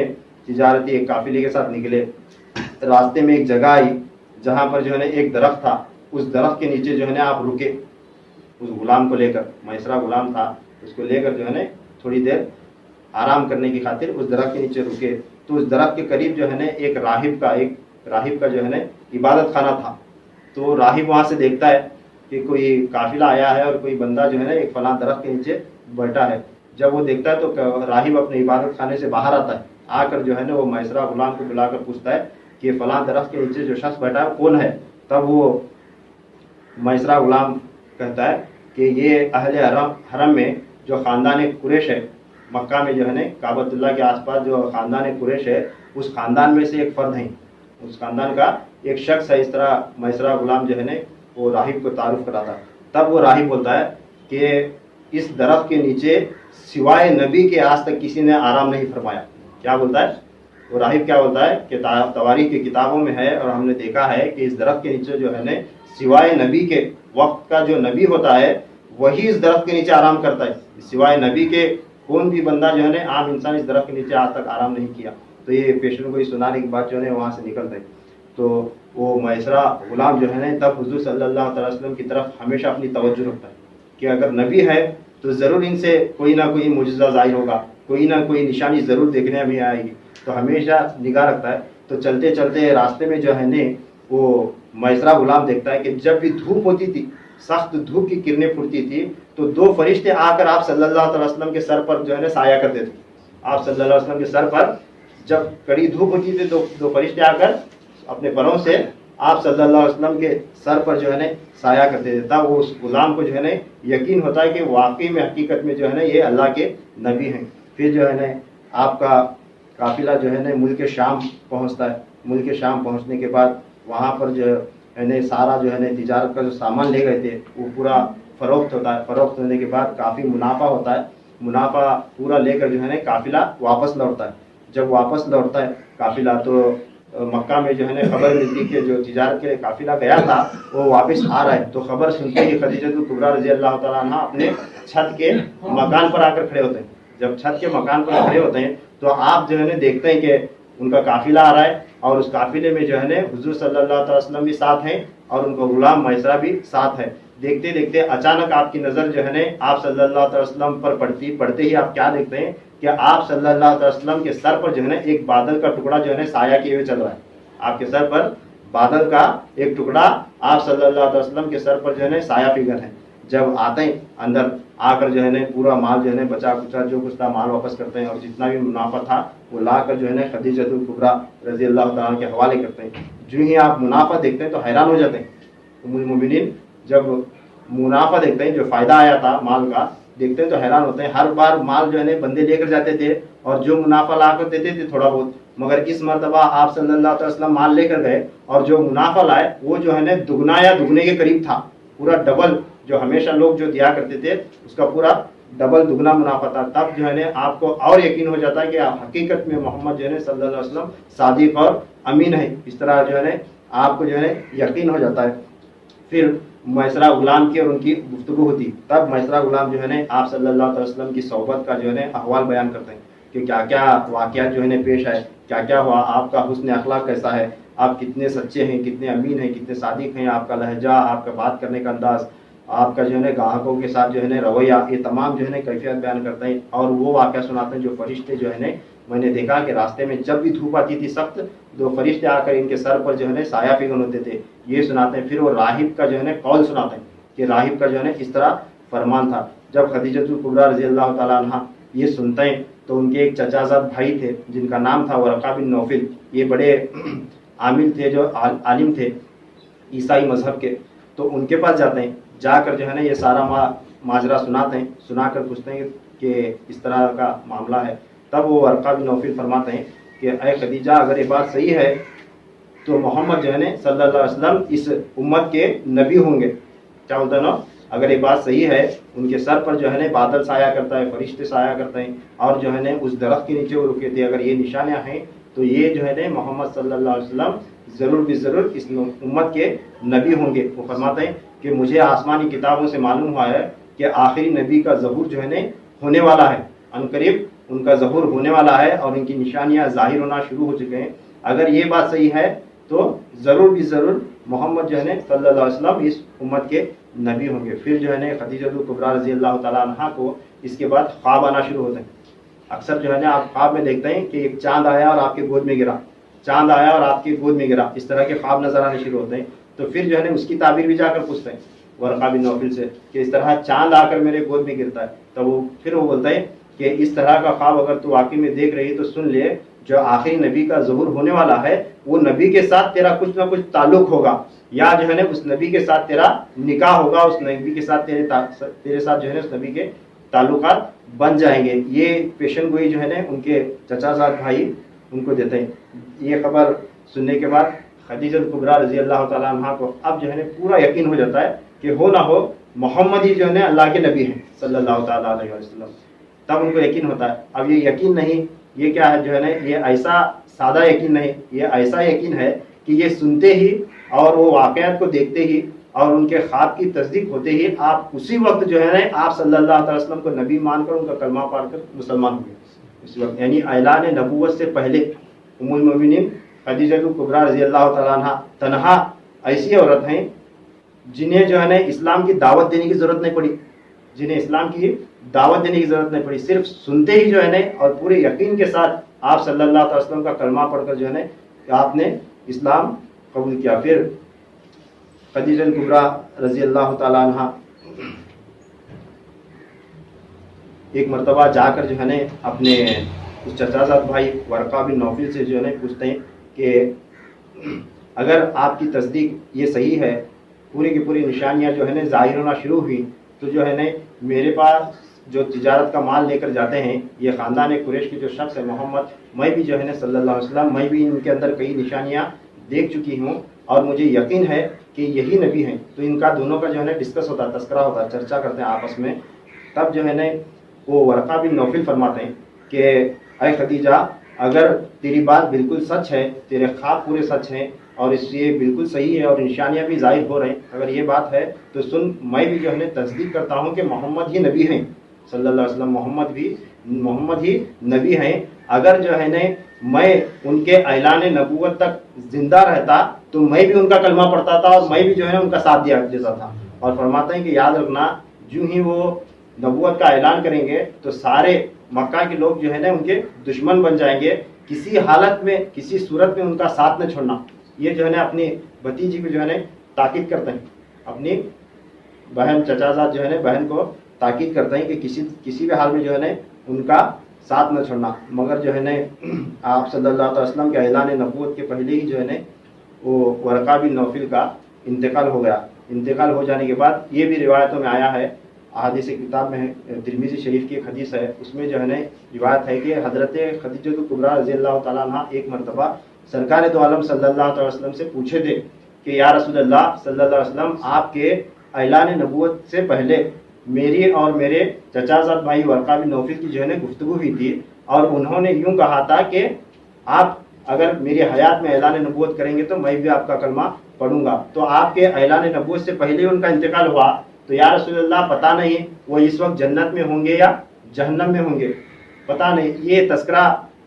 تجارتی ایک قافلے کے ساتھ نکلے. راستے میں ایک جگہ آئی جہاں پر جو ہے نا ایک درخت تھا. اس درخت کے نیچے جو ہے نا آپ رکے, اس غلام کو لے کر, میسرہ غلام تھا, اس کو لے کر جو ہے نا تھوڑی دیر آرام کرنے کی خاطر اس درخت کے نیچے رکے. تو اس درخت کے قریب جو ہے نا ایک راہب کا جو ہے نا عبادت خانہ تھا. تو راہب وہاں سے دیکھتا ہے کہ کوئی قافلہ آیا ہے اور کوئی بندہ جو ہے نا ایک فلاں درخت کے نیچے بیٹھا ہے. جب وہ دیکھتا ہے تو راہب اپنے عبادت خانے سے باہر آتا ہے. آ کر جو ہے نا وہ میسرہ غلام کو بلا کر پوچھتا ہے کہ فلاں درخت کے نیچے جو شخص بیٹھا ہے کون ہے. تب وہ میسرہ غلام کہتا ہے کہ یہ اہل حرم میں جو خاندان قریش ہے, مکہ میں جو ہے نا کعبۃ اللہ کے آس پاس جو خاندان قریش ہے اس خاندان میں سے ایک فرد ہیں, اس خاندان کا ایک شخص ہے. اس طرح میسرہ غلام جو ہے نا وہ راہب کو تعارف کراتا. تب وہ راہب بولتا ہے کہ اس درخت کے نیچے سوائے نبی کے آج تک کسی نے آرام نہیں فرمایا. کیا بولتا ہے وہ راہب, کیا بولتا ہے کہ تواریخ کی کتابوں میں ہے اور ہم نے دیکھا ہے کہ اس درخت کے نیچے جو ہے نا سوائے نبی کے, وقت کا جو نبی ہوتا ہے وہی اس درخت کے نیچے آرام کرتا ہے. سوائے نبی کے کون بھی بندہ جو ہے نا عام انسان اس درخت کے نیچے آج تک آرام نہیں کیا. تو یہ پیشن کو یہ سنانے کے بعد جو ہے وہاں سے نکلتا ہے. تو وہ میسرہ غلام جو ہے نا تب حضور صلی اللہ علیہ وسلم کی طرف ہمیشہ اپنی توجہ رکھتا ہے کہ اگر نبی ہے تو ضرور ان سے کوئی نہ کوئی معجزہ ظاہر ہوگا, کوئی نہ کوئی نشانی ضرور دیکھنے میں آئے گی. تو ہمیشہ نگاہ رکھتا ہے. تو چلتے چلتے راستے میں جو ہے نا وہ میسرہ غلام دیکھتا ہے کہ جب بھی دھوپ ہوتی تھی, سخت دھوپ کی کرنیں پھوٹتی تھی, تو دو فرشتے آ کر آپ صلی اللہ علیہ وسلم کے سر پر جو ہے نا سایہ کرتے تھے. آپ صلی اللہ علیہ وسلم کے سر پر جب کڑی دھوپ ہوتی تھی تو دو فرشتے آ کر اپنے پروں سے آپ صلی اللہ علیہ وسلم کے سر پر جو ہے نا سایہ کرتے تھے. تب اس غلام کو جو ہے نا یقین ہوتا ہے کہ واقعی میں حقیقت میں جو ہے نا یہ اللہ کے نبی ہیں. پھر جو ہے نا آپ کا قافلہ جو ہے نا ملک شام پہنچتا ہے. ملک شام پہنچنے کے بعد وہاں پر جو ہے نا سارا جو ہے نا تجارت کا جو سامان لے گئے تھے وہ پورا فروخت ہوتا ہے. فروخت ہونے کے بعد کافی منافع ہوتا ہے. منافع پورا لے کر جو ہے نا قافلہ واپس لوٹتا ہے. جب واپس لوٹتا ہے قافلہ تو مکہ میں جو ہے نا خبر ملتی کہ جو تجارت کے قافلہ گیا تھا وہ واپس آ رہا ہے. تو خبر سنتے ہی خدیجہ کبریٰ رضی اللہ تعالیٰ عنہ اپنے چھت کے مکان پر آ کر کھڑے ہوتے ہیں. جب چھت کے مکان پر کھڑے ہوتے ہیں تو آپ جو ہے نا دیکھتے ہیں کہ ان کا قافلہ آ رہا ہے اور اس قافلے میں جو ہے نا حضور صلی اللہ علیہ وسلم بھی ساتھ ہیں اور ان کا غلام میسرہ بھی ساتھ ہے. دیکھتے دیکھتے اچانک آپ کی نظر جو ہے نا آپ صلی اللہ علیہ وسلم پر پڑتے ہی آپ کیا دیکھتے ہیں کہ آپ صلی اللہ علیہ وسلم کے سر پر جو ہے نا ایک بادل کا ٹکڑا جو ہے نا سایہ کیے ہوئے چل رہا ہے. آپ کے سر پر بادل کا ایک ٹکڑا آپ صلی اللہ علیہ وسلم کے سر پر جو ہے نا سایہ فگر ہے. جب آتے ہیں اندر آ کر جو ہے نا پورا مال جو ہے نا بچا کچا جو کچھ تھا مال واپس کرتے ہیں اور جتنا بھی منافع تھا وہ لا کر جو ہے نا خدیجہ کبریٰ رضی اللہ تعالیٰ کے حوالے کرتے ہیں. جو ہی آپ منافع دیکھتے ہیں تو حیران ہو جاتے ہیں. ام المومنین جب منافع دیکھتے ہیں جو فائدہ آیا تھا مال کا دیکھتے ہیں تو حیران ہوتے ہیں. ہر بار مال جو ہے نا بندے لے کر جاتے تھے اور جو منافع لا کر دیتے تھے تھوڑا بہت, مگر اس مرتبہ آپ صلی اللہ علیہ وسلم مال لے کر گئے اور جو منافع لائے وہ جو ہے نا دگنا یا دگنے کے قریب تھا. پورا ڈبل جو ہمیشہ لوگ جو دیا کرتے تھے اس کا پورا ڈبل دگنا منافع تھا. تب جو ہے نا آپ کو اور یقین ہو جاتا ہے کہ حقیقت میں محمد جو ہے نا صلی اللہ علیہ وسلم صادق اور امین ہے. اس طرح جو ہے نا آپ کو جو ہے نا یقین ہو جاتا ہے. پھر میسرہ غلام کی اور ان کی گفتگو ہوتی. تب میسرہ غلام جو ہے نا آپ صلی اللہ علیہ وسلم کی صحبت کا جو ہے نا احوال بیان کرتے ہیں کہ کیا کیا واقعات جو ہے نا پیش آئے, کیا کیا ہوا, آپ کا حسن اخلاق کیسا ہے, آپ کتنے سچے ہیں, کتنے امین ہیں, کتنے صادق ہیں, آپ کا لہجہ, آپ کا بات کرنے کا انداز, آپ کا جو ہے نا گاہکوں کے ساتھ جو ہے نا رویہ, یہ تمام جو ہے نا کیفیت بیان کرتے ہیں. اور وہ واقعہ سناتے ہیں جو فرشتے جو ہے نا میں نے دیکھا کہ راستے میں جب بھی دھوپ آتی تھی سخت دو فرشتے آ کر ان کے سر پر جو ہے نا سایہ فگن ہوتے تھے, یہ سناتے ہیں. پھر وہ راہب کا جو ہے نا قول سناتے ہیں کہ راہب کا جو ہے نا اس طرح فرمان تھا. جب خدیجہ کبریٰ رضی اللہ تعالیٰ عنہ یہ سنتے ہیں تو ان کے ایک چچا زاد بھائی تھے جن کا نام تھا ورقہ بن نوفل. یہ بڑے عامل تھے, جو عالم تھے عیسائی مذہب کے. تو ان کے پاس جاتے ہیں, جا کر جو ہے نا یہ سارا ماجرا سناتے ہیں. سنا کر پوچھتے ہیں کہ اس طرح کا معاملہ ہے. تب وہ ورقہ بن نوفل فرماتے ہیں کہ اے خدیجہ اگر یہ بات صحیح ہے تو محمد جو ہے نا صلی اللہ علیہ وسلم اس امت کے نبی ہوں گے. کیا بولتا ہے نا, اگر یہ بات صحیح ہے ان کے سر پر جو ہے نا بادل سایہ کرتا ہے, فرشتے سایہ کرتے ہیں اور جو ہے نا اس درخت کے نیچے وہ رکے تھے, اگر یہ نشانیاں ہیں تو یہ جو ہے نا محمد صلی اللہ علیہ وسلم ضرور بھی ضرور اس امت کے نبی ہوں گے. وہ فرماتے ہیں کہ مجھے آسمانی کتابوں سے معلوم ہوا ہے کہ آخری نبی کا ظہور جو ہے نا ہونے والا ہے, عنقریب ان کا ظہور ہونے والا ہے اور ان کی نشانیاں ظاہر ہونا شروع ہو چکے ہیں. اگر یہ بات صحیح ہے تو ضرور بھی ضرور محمد جو ہے نا صلی اللہ علیہ وسلم اس امت کے نبی ہوں گے. پھر جو ہے نا خدیجہ کبریٰ رضی اللہ تعالیٰ عنہ کو اس کے بعد خواب آنا شروع ہوتے ہیں. اکثر جو ہے نا آپ خواب میں دیکھتے ہیں کہ ایک چاند آیا اور آپ کے گود میں گرا, چاند آیا اور آپ کی گود میں گرا, اس طرح کے خواب نظر آنے شروع ہوتے ہیں. تو پھر جو ہے نا اس کی تعبیر بھی جا کر پوچھتے ہیں ورقہ بن نوفل سے کہ اس طرح چاند آ کر میرے گود میں گرتا ہے. تو وہ پھر وہ بولتا ہے کہ اس طرح کا خواب اگر تو واقعی میں دیکھ رہی تو سن لے, جو آخری نبی کا ظہور ہونے والا ہے وہ نبی کے ساتھ تیرا کچھ نہ کچھ تعلق ہوگا, یا جو ہے نا اس نبی کے ساتھ تیرا نکاح ہوگا, اس نبی کے ساتھ تیرے ساتھ جو ہے نا اس نبی کے تعلقات بن جائیں گے. یہ پیشن گوئی جو ہے نا ان کے چچا زاد بھائی ان کو دیتے ہیں. یہ خبر سننے کے بعد خدیجہ کبریٰ رضی اللہ تعالیٰ عنہ کو اب جو ہے نا پورا یقین ہو جاتا ہے کہ ہو نہ ہو محمد ہی جو ہے نا اللہ کے نبی ہیں صلی اللہ تعالیٰ علیہ وسلم. تب ان کو یقین ہوتا ہے. اب یہ یقین نہیں, یہ کیا ہے جو ہے نا, یہ ایسا سادہ یقین نہیں, یہ ایسا یقین ہے کہ یہ سنتے ہی اور وہ واقعات کو دیکھتے ہی اور ان کے خواب کی تصدیق ہوتے ہی آپ اسی وقت جو ہے نا آپ صلی اللہ علیہ وسلم کو نبی مان کر ان کا کلمہ پڑھ کر مسلمان ہوئے اس وقت. یعنی اعلان نبوت سے پہلے ام المومنین خدیجہ کبریٰ رضی اللہ تعالیٰ عنہ تنہا ایسی عورت ہیں جنہیں جو ہے نا اسلام کی دعوت دینے کی ضرورت نہیں پڑی, جنہیں اسلام کی دعوت دینے کی ضرورت نہیں پڑی. صرف سنتے ہی جو ہے نا اور پورے یقین کے ساتھ آپ صلی اللہ علیہ وسلم کا کلمہ پڑھ کر جو ہے نا آپ نے اسلام قبول کیا. پھر خدیجہ کبریٰ رضی اللہ تعالیٰ عنہ ایک مرتبہ جا کر جو ہے نا اپنے اس چچا زاد بھائی ورقہ بن نوفل سے جو ہے نا پوچھتے ہیں کہ اگر آپ کی تصدیق یہ صحیح ہے، پوری کی پوری نشانیاں جو ہے نا ظاہر ہونا شروع ہوئی، تو جو ہے نا میرے پاس جو تجارت کا مال لے کر جاتے ہیں یہ خاندان قریش کے جو شخص ہے محمد، میں بھی جو ہے نا صلی اللہ علیہ وسلم میں بھی ان کے اندر کئی نشانیاں دیکھ چکی ہوں اور مجھے یقین ہے کہ یہی نبی ہیں. تو ان کا دونوں کا جو ہے نا ڈسکس ہوتا ہے، تذکرہ ہوتا ہے، چرچا کرتے ہیں آپس میں. تب جو ہے نا وہ ورقہ بن نوفل فرماتے ہیں کہ اے خدیجہ، اگر تیری بات بالکل سچ ہے، تیرے خواب پورے سچ ہیں اور اس یہ بالکل صحیح ہے اور نشانیاں بھی ظاہر ہو رہے ہیں، اگر یہ بات ہے تو سن، میں بھی جو ہے نا تصدیق کرتا ہوں کہ محمد ہی نبی ہیں صلی اللہ علیہ وسلم، محمد ہی نبی ہیں. اگر جو ہے نا میں ان کے اعلان نبوت تک زندہ رہتا تو میں بھی ان کا کلمہ پڑھتا تھا اور میں بھی جو ہے نا ان کا ساتھ دیا دیتا تھا. اور فرماتے ہیں کہ یاد رکھنا، جو ہی وہ نبوت کا اعلان کریں گے تو سارے مکہ کے لوگ جو ہے نا ان کے دشمن بن جائیں گے، کسی حالت میں کسی صورت میں ان کا ساتھ نہ چھوڑنا. یہ جو ہے نا اپنی بھتیجی کو جو ہے نا تاکید کرتے ہیں، اپنی بہن چچا زاد جو ہے نا بہن کو تاکید کرتے ہیں کہ کسی بھی حال میں جو ہے نا ان کا ساتھ نہ چھوڑنا. مگر جو ہے نا آپ صلی اللہ علیہ وسلم کے اعلان نبوت کے پہلے ہی جو ہے نا وہ ورقہ بن نوفل کا انتقال ہو گیا. انتقال ہو جانے کے بعد یہ بھی روایتوں میں آیا ہے، احادیث کتاب میں ترمذی شریف کی ایک حدیث ہے، اس میں جو ہے نا روایت ہے کہ حضرت خدیجہ کبریٰ رضی اللہ تعالیٰ عنہ ایک مرتبہ سرکار دو عالم صلی اللہ علیہ وسلم سے پوچھے تھے کہ یا رسول اللہ صلی اللہ علیہ وسلم، آپ کے اعلان نبوت سے پہلے میری اور میرے چچا زاد بھائی ورقہ بن نوفل کی جو ہے نا گفتگو ہوئی تھی اور انہوں نے یوں کہا تھا کہ آپ اگر میری حیات میں اعلان نبوت کریں گے تو میں بھی آپ کا کلمہ پڑھوں گا. تو آپ کے اعلان نبوت سے پہلے ان کا انتقال ہوا، تو یا رسول اللہ پتہ نہیں وہ اس وقت جنت میں ہوں گے یا جہنم میں ہوں گے، پتہ نہیں. یہ تذکرہ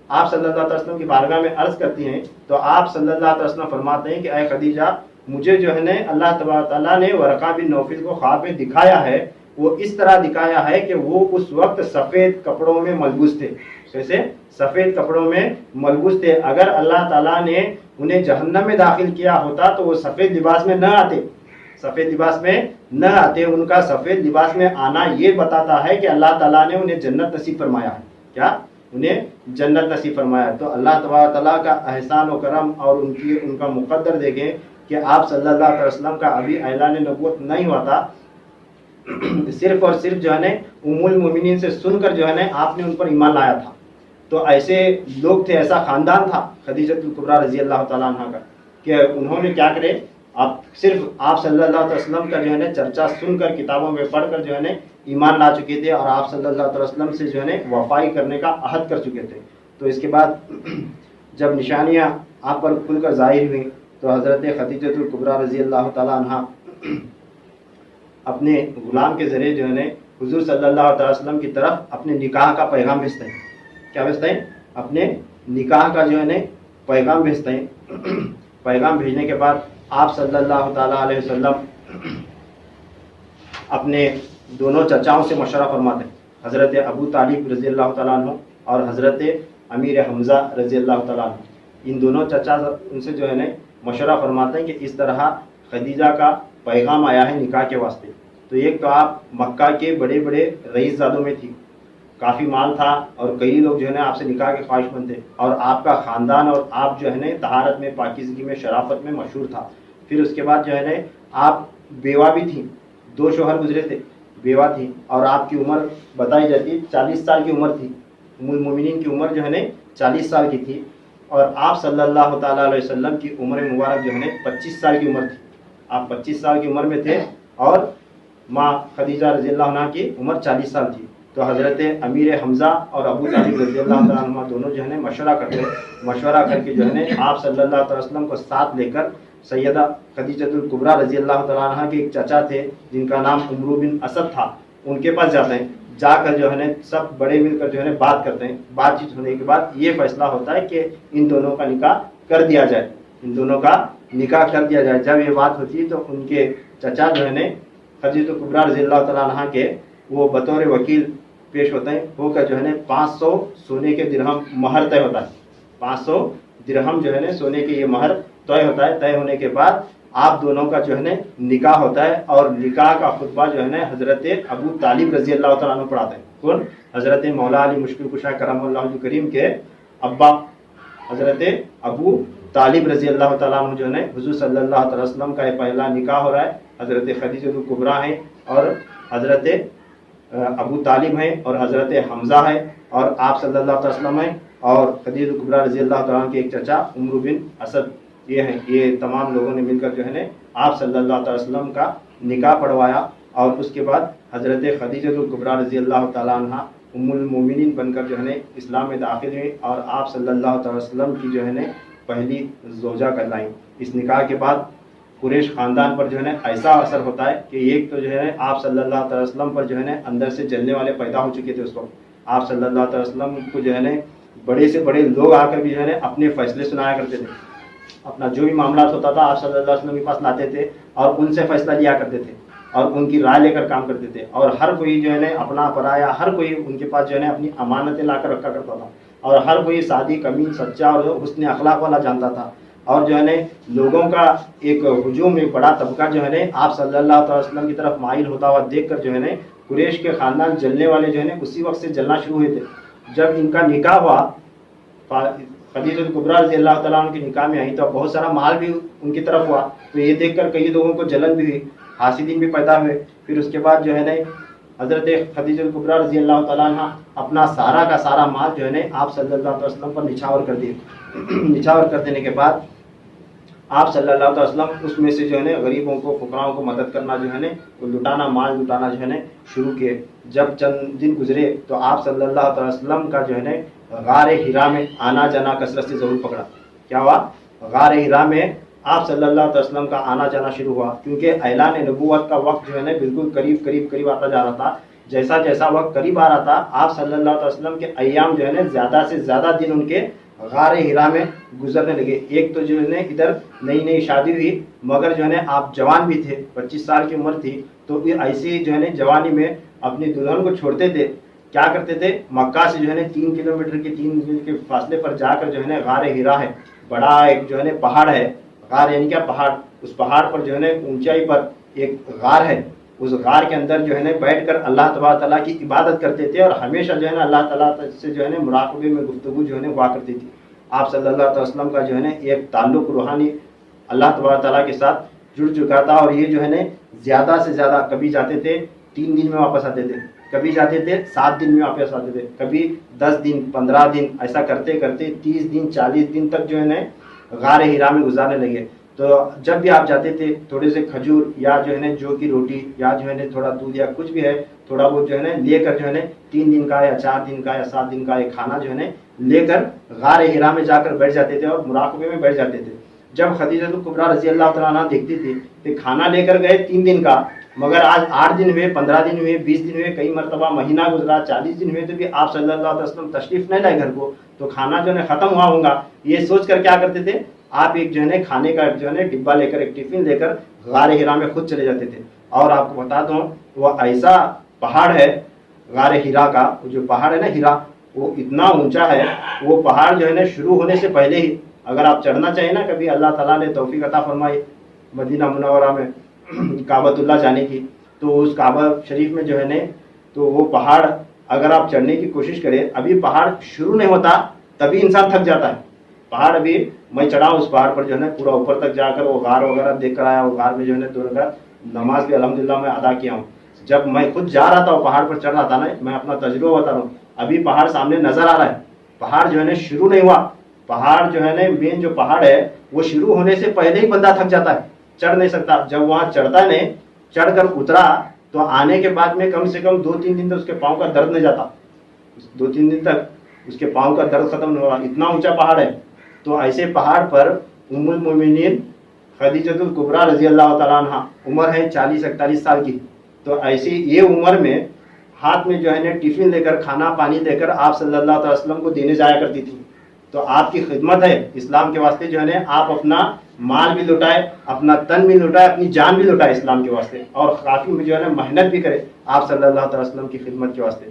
آپ صلی اللہ علیہ وسلم کی بارگاہ میں عرض کرتی ہیں تو آپ صلی اللہ علیہ وسلم فرماتے ہیں کہ اے خدیجہ، مجھے جو ہے نا اللہ تبارک تعالیٰ نے ورقہ بن نوفل کو خواب میں دکھایا ہے، وہ اس طرح دکھایا ہے کہ وہ اس وقت سفید کپڑوں میں ملبوس تھے. کیسے؟ سفید کپڑوں میں ملبوس تھے. اگر اللہ تعالیٰ نے انہیں جہنم میں داخل کیا ہوتا تو وہ سفید لباس میں نہ آتے، سفید لباس میں نہ آتے. ان کا سفید لباس میں آنا یہ بتاتا ہے کہ اللہ تعالیٰ نے انہیں جنت نصیب فرمایا ہے. کیا؟ انہیں جنت نصیب فرمایا. تو اللہ تبارک تعالیٰ کا احسان و کرم اور ان کا مقدر دیکھیں کہ آپ صلی اللہ علیہ وسلم کا ابھی اعلان نبوت نہیں ہوا تھا، صرف اور صرف جو ہے نا ام المومنین سے سن کر جو ہے نا آپ نے ان پر ایمان لایا تھا. تو ایسے لوگ تھے، ایسا خاندان تھا خدیجہ کبریٰ رضی اللہ تعالیٰ عنہ کا کہ انہوں نے کیا کرے، صرف آپ صلی اللہ علیہ وسلم کا جو ہے نا چرچا سن کر کتابوں میں پڑھ کر جو ہے نا ایمان لا چکے تھے اور آپ صلی اللہ علیہ وسلم سے جو ہے نا وفائی کرنے کا عہد کر چکے تھے. تو اس کے بعد جب نشانیاں آپ پر کھل کر ظاہر ہوئیں تو حضرت خدیجہ کبریٰ رضی اللہ تعالیٰ عنہ اپنے غلام کے ذریعے جو ہے نا حضور صلی اللہ علیہ وسلم کی طرف اپنے نکاح کا پیغام بھیجتے ہیں. کیا بھیجتے ہیں؟ اپنے نکاح کا جو ہے نا پیغام بھیجتے ہیں. پیغام بھیجنے کے بعد آپ صلی اللہ تعالیٰ علیہ وسلم اپنے دونوں چچاؤں سے مشورہ فرماتے ہیں، حضرت ابو طالب رضی اللہ تعالیٰ عنہ اور حضرت امیر حمزہ رضی اللہ تعالیٰ عنہ. ان دونوں چچا ان سے جو ہے نا مشورہ فرماتے ہیں کہ اس طرح خدیجہ کا پیغام آیا ہے نکاح کے واسطے. تو ایک تو آپ مکہ کے بڑے بڑے رئیس زادوں میں تھی، کافی مال تھا اور کئی لوگ جو ہے نا آپ سے نکاح کے خواہش مند تھے، اور آپ کا خاندان اور آپ جو ہے نا طہارت میں، پاکیزگی میں، شرافت میں مشہور تھا. پھر اس کے بعد جو ہے نا آپ بیوہ بھی تھیں، 2 شوہر گزرے تھے، بیوہ تھی، اور آپ کی عمر بتائی جاتی 40 سال کی عمر تھی. ام المومنین کی عمر جو ہے نا 40 سال کی تھی اور آپ صلی اللہ تعالیٰ علیہ وسلم کی عمر مبارک جو ہے نا 25 سال کی عمر تھی. آپ 25 سال کی عمر میں تھے اور ماں خدیجہ رضی اللہ عنہ کی عمر 40 سال تھی. تو حضرت امیر حمزہ اور ابو طالب رضی اللہ تعالیٰ عنہ دونوں جو ہے نا مشورہ کر کے جو ہے نا آپ صلی اللہ علیہ وسلم کو ساتھ لے کر سیدہ خدیجہ کبریٰ رضی اللہ تعالیٰ عنہ کے ایک چچا تھے جن کا نام عمرو بن اسد تھا، ان کے پاس جاتے ہیں. جا کر جو ہے نا سب بڑے مل کر جو ہے نا بات کرتے ہیں. بات چیت ہونے کے بعد یہ فیصلہ ہوتا ہے کہ ان دونوں کا نکاح کر دیا جائے، ان دونوں کا نکاح کر دیا جائے. جب یہ بات ہوتی ہے تو ان کے چچا جو ہے نا خدیجہ کبریٰ رضی اللہ تعالیٰ عنہ کے وہ بطور وکیل پیش ہوتے ہیں، ہو کر جو ہے نا 500 سونے کے درہم مہر طے ہوتا ہے. 500 درہم جو ہے نا سونے کے یہ مہر طے ہوتا ہے. طے ہونے کے بعد آپ دونوں کا جو ہے نا نکاح ہوتا ہے اور نکاح کا خطبہ جو ہے نا حضرت ابو طالب رضی اللہ تعالیٰ عنہ پڑھاتے ہیں. کون؟ حضرت مولا علی مشکل کشا کرم اللہ وجہ کریم کے ابا حضرت ابو طالب رضی اللہ تعالیٰ عنہ جو ہے حضور صلی اللہ علیہ وسلم کا یہ پہلا نکاح ہو رہا ہے. حضرت خدیجہ الکبریٰ ہیں اور حضرت ابو طالب ہیں اور حضرت حمزہ ہے اور آپ صلی اللہ علیہ وسلم ہیں اور خدیجہ الکبریٰ رضی اللہ تعالیٰ عنہ کے ایک چچا عمرو بن اسد یہ ہیں. یہ تمام لوگوں نے مل کر جو ہے آپ صلی اللہ علیہ وسلم کا نکاح پڑھوایا اور اس کے بعد حضرت خدیجہ الکبریٰ رضی اللہ تعالیٰ عنہ ام المومنین بن کر جو ہے اسلام میں داخل ہوئی اور آپ صلی اللہ علیہ وسلم کی جو ہے پہلی زوجہ کہلائیں. اس نکاح کے بعد قریش خاندان پر جو ہے ایسا اثر ہوتا ہے کہ ایک تو جو ہے آپ صلی اللہ علیہ وسلم پر جو ہے اندر سے جلنے والے پیدا ہو چکے تھے. اس وقت آپ صلی اللہ علیہ وسلم کو جو ہے بڑے سے بڑے لوگ آ کر بھی جو ہے اپنے فیصلے سنایا کرتے تھے. اپنا جو بھی معاملات ہوتا تھا آپ صلی اللہ علیہ وسلم کے پاس لاتے تھے اور ان سے فیصلہ لیا کرتے تھے اور ان کی رائے لے کر کام کرتے تھے. اور ہر کوئی جو ہے اپنا پرایا ہر کوئی ان کے پاس جو ہے اپنی امانتیں لا کر رکھا کرتا تھا اور ہر کوئی صادق امین سچا اور حسن اخلاق والا جانتا تھا. اور جو ہے لوگوں کا ایک ہجوم ایک بڑا طبقہ جو ہے آپ صلی اللہ علیہ وسلم کی طرف مائل ہوتا ہوا دیکھ کر جو ہے قریش کے خاندان جلنے والے جو ہے اسی وقت سے جلنا شروع ہوئے تھے. جب ان کا نکاح ہوا خدیجہ الکبریٰ رضی اللہ تعالیٰ عنہ کے نکاح میں آئی تو بہت سارا مال بھی ان کی طرف ہوا. تو یہ دیکھ کر کئی لوگوں کو جلن بھی ہوئی حاسدین بھی پیدا ہوئے. پھر اس کے بعد جو ہے حضرت خدیجہ الکبریٰ رضی اللہ تعالیٰ عنہ اپنا سارا کا سارا مال جو ہے آپ صلی اللہ علیہ وسلم پر نچھاور کر دیے. نچھاور کر دینے کے بعد آپ صلی اللہ علیہ وسلم اس میں سے جو ہے غریبوں کو فقراؤں کو مدد کرنا جو ہے وہ لٹانا مال لٹانا جو ہے شروع کیے. جب چند دن گزرے تو آپ صلی اللہ علیہ وسلم کا جو ہے غار ہرا میں آنا جانا کثرت سے ضرور پکڑا. کیا ہوا؟ غار ہرا میں آپ صلی اللہ علیہ وسلم کا آنا جانا شروع ہوا کیونکہ اعلان نبوت کا وقت جو ہے بالکل قریب آتا جا رہا تھا. جیسا جیسا وقت قریب آ رہا تھا آپ صلی اللہ علیہ وسلم کے ایام جو ہے زیادہ سے زیادہ دن ان کے غار ہرا میں گزرنے لگے. ایک تو جو ہے ادھر نئی شادی ہوئی مگر جو ہے آپ جوان بھی تھے 25 سال کی عمر تھی. تو ایسی جو ہے جوانی میں اپنی دلہن کو چھوڑتے تھے. کیا کرتے تھے مکہ سے جو ہے 3 کلومیٹر کے 3 میل کے فاصلے پر جا کر جو ہے غار ہرا ہے بڑا ایک جو ہے پہاڑ ہے. غار یعنی کیا پہاڑ. اس پہاڑ پر جو ہے اونچائی پر ایک غار ہے. اس غار کے اندر جو ہے بیٹھ کر اللہ تبارک تعالیٰ کی عبادت کرتے تھے اور ہمیشہ جو ہے اللہ تعالیٰ سے جو ہے مراقبے میں گفتگو جو ہے ہوا کرتی تھی. آپ صلی اللہ علیہ وسلم کا جو ہے ایک تعلق روحانی اللہ تبارک تعالیٰ کے ساتھ جڑ چکا تھا. اور یہ جو ہے زیادہ سے زیادہ کبھی جاتے تھے 3 دن میں واپس آتے تھے, کبھی جاتے تھے 7 دن میں واپس آتے تھے, کبھی 10 دن 15 دن ایسا کرتے کرتے 30 دن 40 دن تک جو ہے غار ہرا میں گزارنے لگے. تو جب بھی آپ جاتے تھے تھوڑے سے کھجور یا جو ہے جو کی روٹی یا جو ہے تھوڑا دودھ یا کچھ بھی ہے تھوڑا بہت جو ہے لے کر جو ہے 3 دن کا یا 4 دن کا یا 7 دن کا ایک کھانا جو ہے لے کر غار ہرا میں جا کر بیٹھ جاتے تھے اور مراقبے میں بیٹھ جاتے تھے. جب خدیجہ الکبریٰ رضی اللہ تعالیٰ عنہ دیکھتی تھی کہ کھانا لے کر گئے 3 دن کا مگر آج 8 دن ہوئے 15 دن ہوئے 20 دن ہوئے کئی مرتبہ مہینہ گزرا 40 دن ہوئے تو بھی آپ صلی اللہ علیہ وسلم تشریف نہیں لائے گھر کو تو کھانا جو ہے ختم ہوا ہوگا. یہ سوچ کر کیا کرتے تھے آپ ایک جو ہے کھانے کا جو ہے ڈبہ لے کر ایک ٹفن لے کر غار ہرا میں خود چلے جاتے تھے. اور آپ کو بتا دوں وہ ایسا پہاڑ ہے غار ہرا کا جو پہاڑ ہے نا ہرا وہ اتنا اونچا ہے. وہ پہاڑ جو ہے شروع ہونے سے پہلے ہی اگر آپ چڑھنا چاہیں نا کبھی اللہ تعالیٰ نے توفیق عطا فرمائی مدینہ منورہ میں کعبۃ اللہ جانے کی تو اس کعبہ شریف میں جو ہے تو وہ پہاڑ اگر آپ چڑھنے کی کوشش کریں ابھی پہاڑ شروع نہیں ہوتا تبھی انسان تھک جاتا ہے. پہاڑ ابھی میں چڑھا اس پہاڑ پر جو ہے پورا اوپر تک جا کر وہ غار وغیرہ دیکھ کر آیا. وہ غار میں جو ہے 2 رکعت نماز بھی الحمدللہ میں ادا کیا ہوں. جب میں خود جا رہا تھا وہ پہاڑ پر چڑھ رہا تھا نا میں اپنا تجربہ بتا رہا ہوں. ابھی پہاڑ سامنے نظر آ رہا ہے پہاڑ جو ہے شروع نہیں ہوا. پہاڑ جو ہے مین جو پہاڑ ہے وہ شروع ہونے سے پہلے ہی بندہ تھک جاتا ہے چڑھ نہیں سکتا. جب وہاں چڑھتا نہیں چڑھ کر اترا تو آنے کے بعد میں کم سے کم 2-3 دن تک اس کے پاؤں کا درد نہیں جاتا. 2-3 دن تک اس کے پاؤں کا درد ختم نہیں ہوا اتنا اونچا پہاڑ ہے. تو ایسے پہاڑ پر ام المومنین خدیجہ الکبریٰ رضی اللہ تعالیٰ عنہ عمر ہے 40-41 سال کی. تو ایسی یہ عمر میں ہاتھ میں جو ہے ٹفن لے کر کھانا پانی لے کر آپ صلی اللہ علیہ وسلم کو دینے جایا کرتی تھی. تو آپ کی خدمت ہے اسلام کے واسطے جو ہے آپ اپنا مال بھی لٹائے اپنا تن بھی لٹائے اپنی جان بھی لٹائے اسلام کے واسطے اور کافی جو ہے محنت بھی کرے آپ صلی اللہ علیہ وسلم کی خدمت کے واسطے.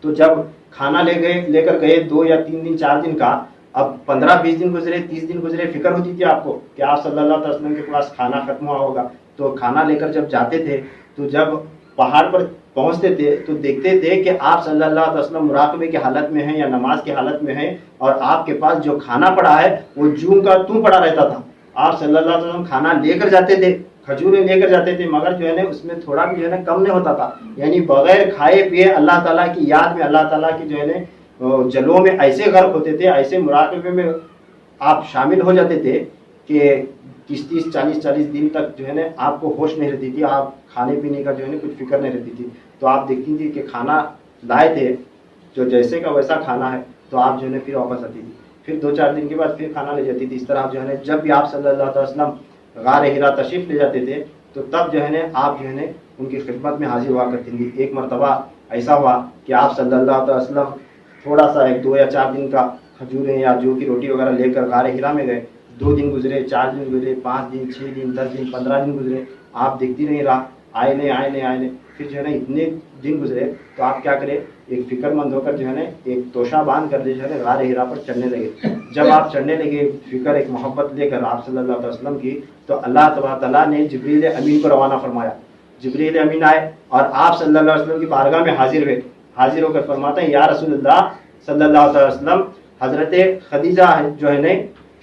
تو جب کھانا لے کر گئے 2 یا 3 دن 4 دن کا اب 15-20 دن گزرے 30 دن گزرے فکر ہوتی تھی آپ کو کہ آپ صلی اللہ علیہ وسلم کے پاس کھانا ختم ہوا ہوگا. تو کھانا لے کر جب جاتے تھے تو جب پہاڑ پر پہنچتے تھے تو دیکھتے تھے کہ آپ صلی اللہ علیہ وسلم مراقبے کی حالت میں ہیں یا نماز کی حالت میں ہیں، اور آپ کے پاس جو کھانا پڑا ہے وہ جوں کا توں پڑا رہتا تھا. آپ صلی اللہ علیہ وسلم کھانا لے کر جاتے تھے، کھجوریں لے کر جاتے تھے، مگر جو ہے نا اس میں تھوڑا بھی جو ہے نا کم نہیں ہوتا تھا. یعنی بغیر کھائے پیے اللہ تعالیٰ کی یاد میں، اللہ تعالیٰ کی جو ہے نا جلووں میں ایسے غرق ہوتے تھے، ایسے مراقبے میں آپ شامل ہو جاتے تھے کہ 30 40 دن تک جو ہے نا آپ کو ہوش نہیں رہتی تھی، آپ کھانے پینے کا جو ہے نا کچھ فکر نہیں رہتی تھی. تو آپ دیکھتی تھی کہ کھانا لائے تھے جو جیسے کا ویسا کھانا ہے، تو آپ جو ہے نا پھر واپس آتی تھی، پھر 2 4 دن کے بعد پھر کھانا لے جاتی تھی. اس طرح جو ہے نا جب بھی آپ صلی اللہ علیہ وسلم غار ہرا تشریف لے جاتے تھے تو تب جو ہے نا آپ جو ہے نا ان کی خدمت میں حاضر ہوا کرتی تھی. ایک مرتبہ ایسا ہوا کہ آپ صلی اللہ علیہ وسلم تھوڑا سا 1 2 یا 4 دن کا کھجوریں یا جو کی روٹی وغیرہ لے کر غار ہرا میں گئے. 2 دن گزرے، 4 دن گزرے، 5 دن، 6 دن، 10 دن، 15 دن گزرے، آپ دیکھتی نہیں رہا، آئے نہیں. پھر جو ہے نا اتنے دن گزرے تو آپ کیا کرے، ایک فکر مند ہو کر جو ہے نا ایک توشہ باندھ کر جو ہے نا غار ہرا پر چڑھنے لگے. جب آپ چڑھنے لگے فکر ایک محبت لے کر آپ صلی اللہ علیہ وسلم کی، تو اللہ تبارک تعالیٰ نے جبریل امین کو روانہ فرمایا. جبریل امین آئے اور آپ صلی اللہ علیہ وسلم کی بارگاہ میں حاضر ہوئے. حاضر ہو کر فرماتے ہیں یا رسول اللہ صلی اللہ علیہ وسلم، حضرت خدیجہ جو ہے نا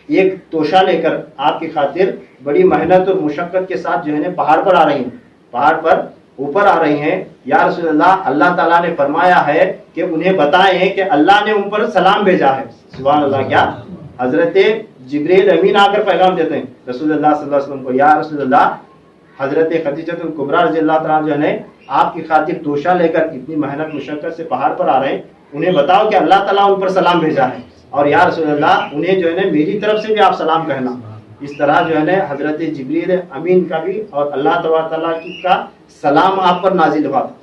ایک توشہ لے کر آپ کی خاطر بڑی محنت اور مشقت کے ساتھ جو ہے نا پہاڑ پر آ رہی ہیں، پہاڑ پر اوپر آ رہی ہیں. یا رسول اللہ، اللہ تعالیٰ نے فرمایا ہے کہ انہیں بتائیں کہ اللہ نے ان پر سلام بھیجا ہے. سبحان اللہ. کیا حضرت جبریل امین آ کر پیغام دیتے ہیں رسول اللہ صلی اللہ علیہ وسلم کو، یا رسول اللہ حضرت خدیجہ کبریٰ رضی اللہ تعالیٰ جو ہے آپ کی خاطر توشہ لے کر اتنی محنت مشقت سے پہاڑ پر آ رہے ہیں، انہیں بتاؤ کہ اللہ تعالیٰ ان پر سلام بھیجا ہے، اور یا رسول اللہ انہیں جو ہے نا میری طرف سے بھی آپ سلام کہنا. اس طرح جو ہے نا حضرت جبریل امین کا بھی اور اللہ تبارک تعالیٰ کا سلام آپ پر نازل ہوا تھا.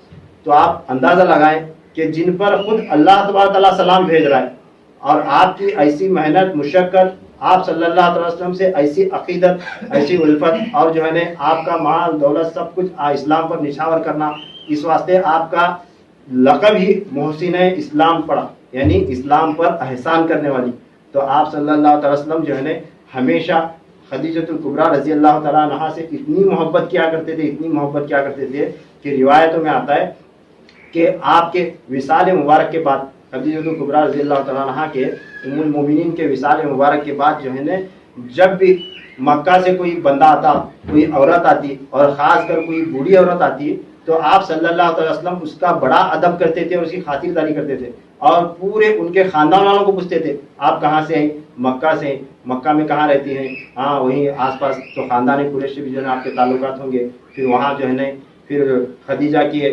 تو آپ اندازہ لگائیں کہ جن پر خود اللہ تبارک تعالیٰ سلام بھیج رہا ہے، اور آپ کی ایسی محنت مشقت، آپ صلی اللہ علیہ وسلم سے ایسی عقیدت، ایسی الفت، اور جو ہے نا آپ کا مال دولت سب کچھ اسلام پر نچھاور کرنا، اس واسطے آپ کا لقب ہی محسن اسلام پڑا، یعنی اسلام پر احسان کرنے والی. تو آپ صلی اللہ علیہ وسلم جو ہے نا ہمیشہ خدیجہ کبریٰ رضی اللہ تعالیٰ عنہا سے اتنی محبت کیا کرتے تھے، اتنی محبت کیا کرتے تھے کہ روایتوں میں آتا ہے کہ آپ کے وصال مبارک کے بعد، خدیجہ کبریٰ رضی اللہ تعالیٰ عنہا کے ام المومنین کے وصال مبارک کے بعد جو ہے نا جب بھی مکہ سے کوئی بندہ آتا، کوئی عورت آتی، اور خاص کر کوئی بوڑھی عورت آتی، تو آپ صلی اللہ علیہ وسلم اس کا بڑا ادب کرتے تھے اور اس کی خاطرداری کرتے تھے، اور پورے ان کے خاندان والوں کو پوچھتے تھے آپ کہاں سے ہیں؟ مکہ سے. مکہ میں کہاں رہتی ہیں؟ ہاں وہیں آس پاس. تو خاندان قریش سے بھی جو ہے نا آپ کے تعلقات ہوں گے. پھر وہاں جو ہے نا پھر خدیجہ کے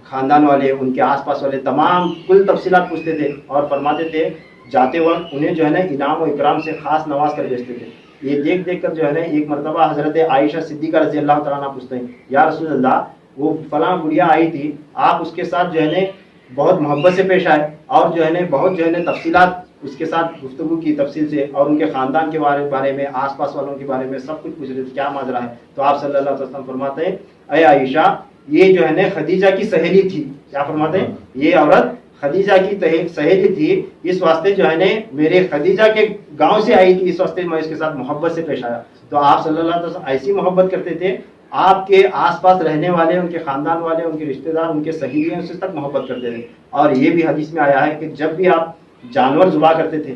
خاندان والے، ان کے آس پاس والے تمام کل تفصیلات پوچھتے تھے، اور فرماتے تھے جاتے وقت انہیں جو ہے نا انعام و اکرام سے خاص نواز کر بھیجتے تھے. یہ دیکھ دیکھ کر جو ہے نا ایک مرتبہ حضرت عائشہ صدیقہ رضی اللہ تعالیٰ عنہ پوچھتے ہیں یا رسول اللہ وہ فلاں گڑیا آئی تھی، آپ اس کے ساتھ جو ہے نا بہت محبت سے پیش آئے، اور جو ہے نا بہت جو ہے نا تفصیلات اس کے ساتھ گفتگو کی تفصیل سے، اور ان کے خاندان کے بارے میں، آس پاس والوں کے بارے میں سب کچھ پوچھ رہے تھے کیا ماجرا ہے. تو آپ صلی اللہ علیہ وسلم فرماتے ہیں اے عائشہ یہ جو ہے نا خدیجہ کی سہیلی تھی. کیا فرماتے ہیں؟ یہ عورت خدیجہ کی سہیلی تھی، اس واسطے جو ہے نا میرے خدیجہ کے گاؤں سے آئی تھی، اس واسطے میں اس کے ساتھ محبت سے پیش آیا. تو آپ صلی اللہ علیہ وسلم ایسی محبت کرتے تھے، آپ کے آس پاس رہنے والے، ان کے خاندان والے، ان کے رشتہ دار، ان کے سہیلیوں سے تک محبت کرتے تھے. اور یہ بھی حدیث میں آیا ہے کہ جب بھی آپ جانور ذبح کرتے تھے،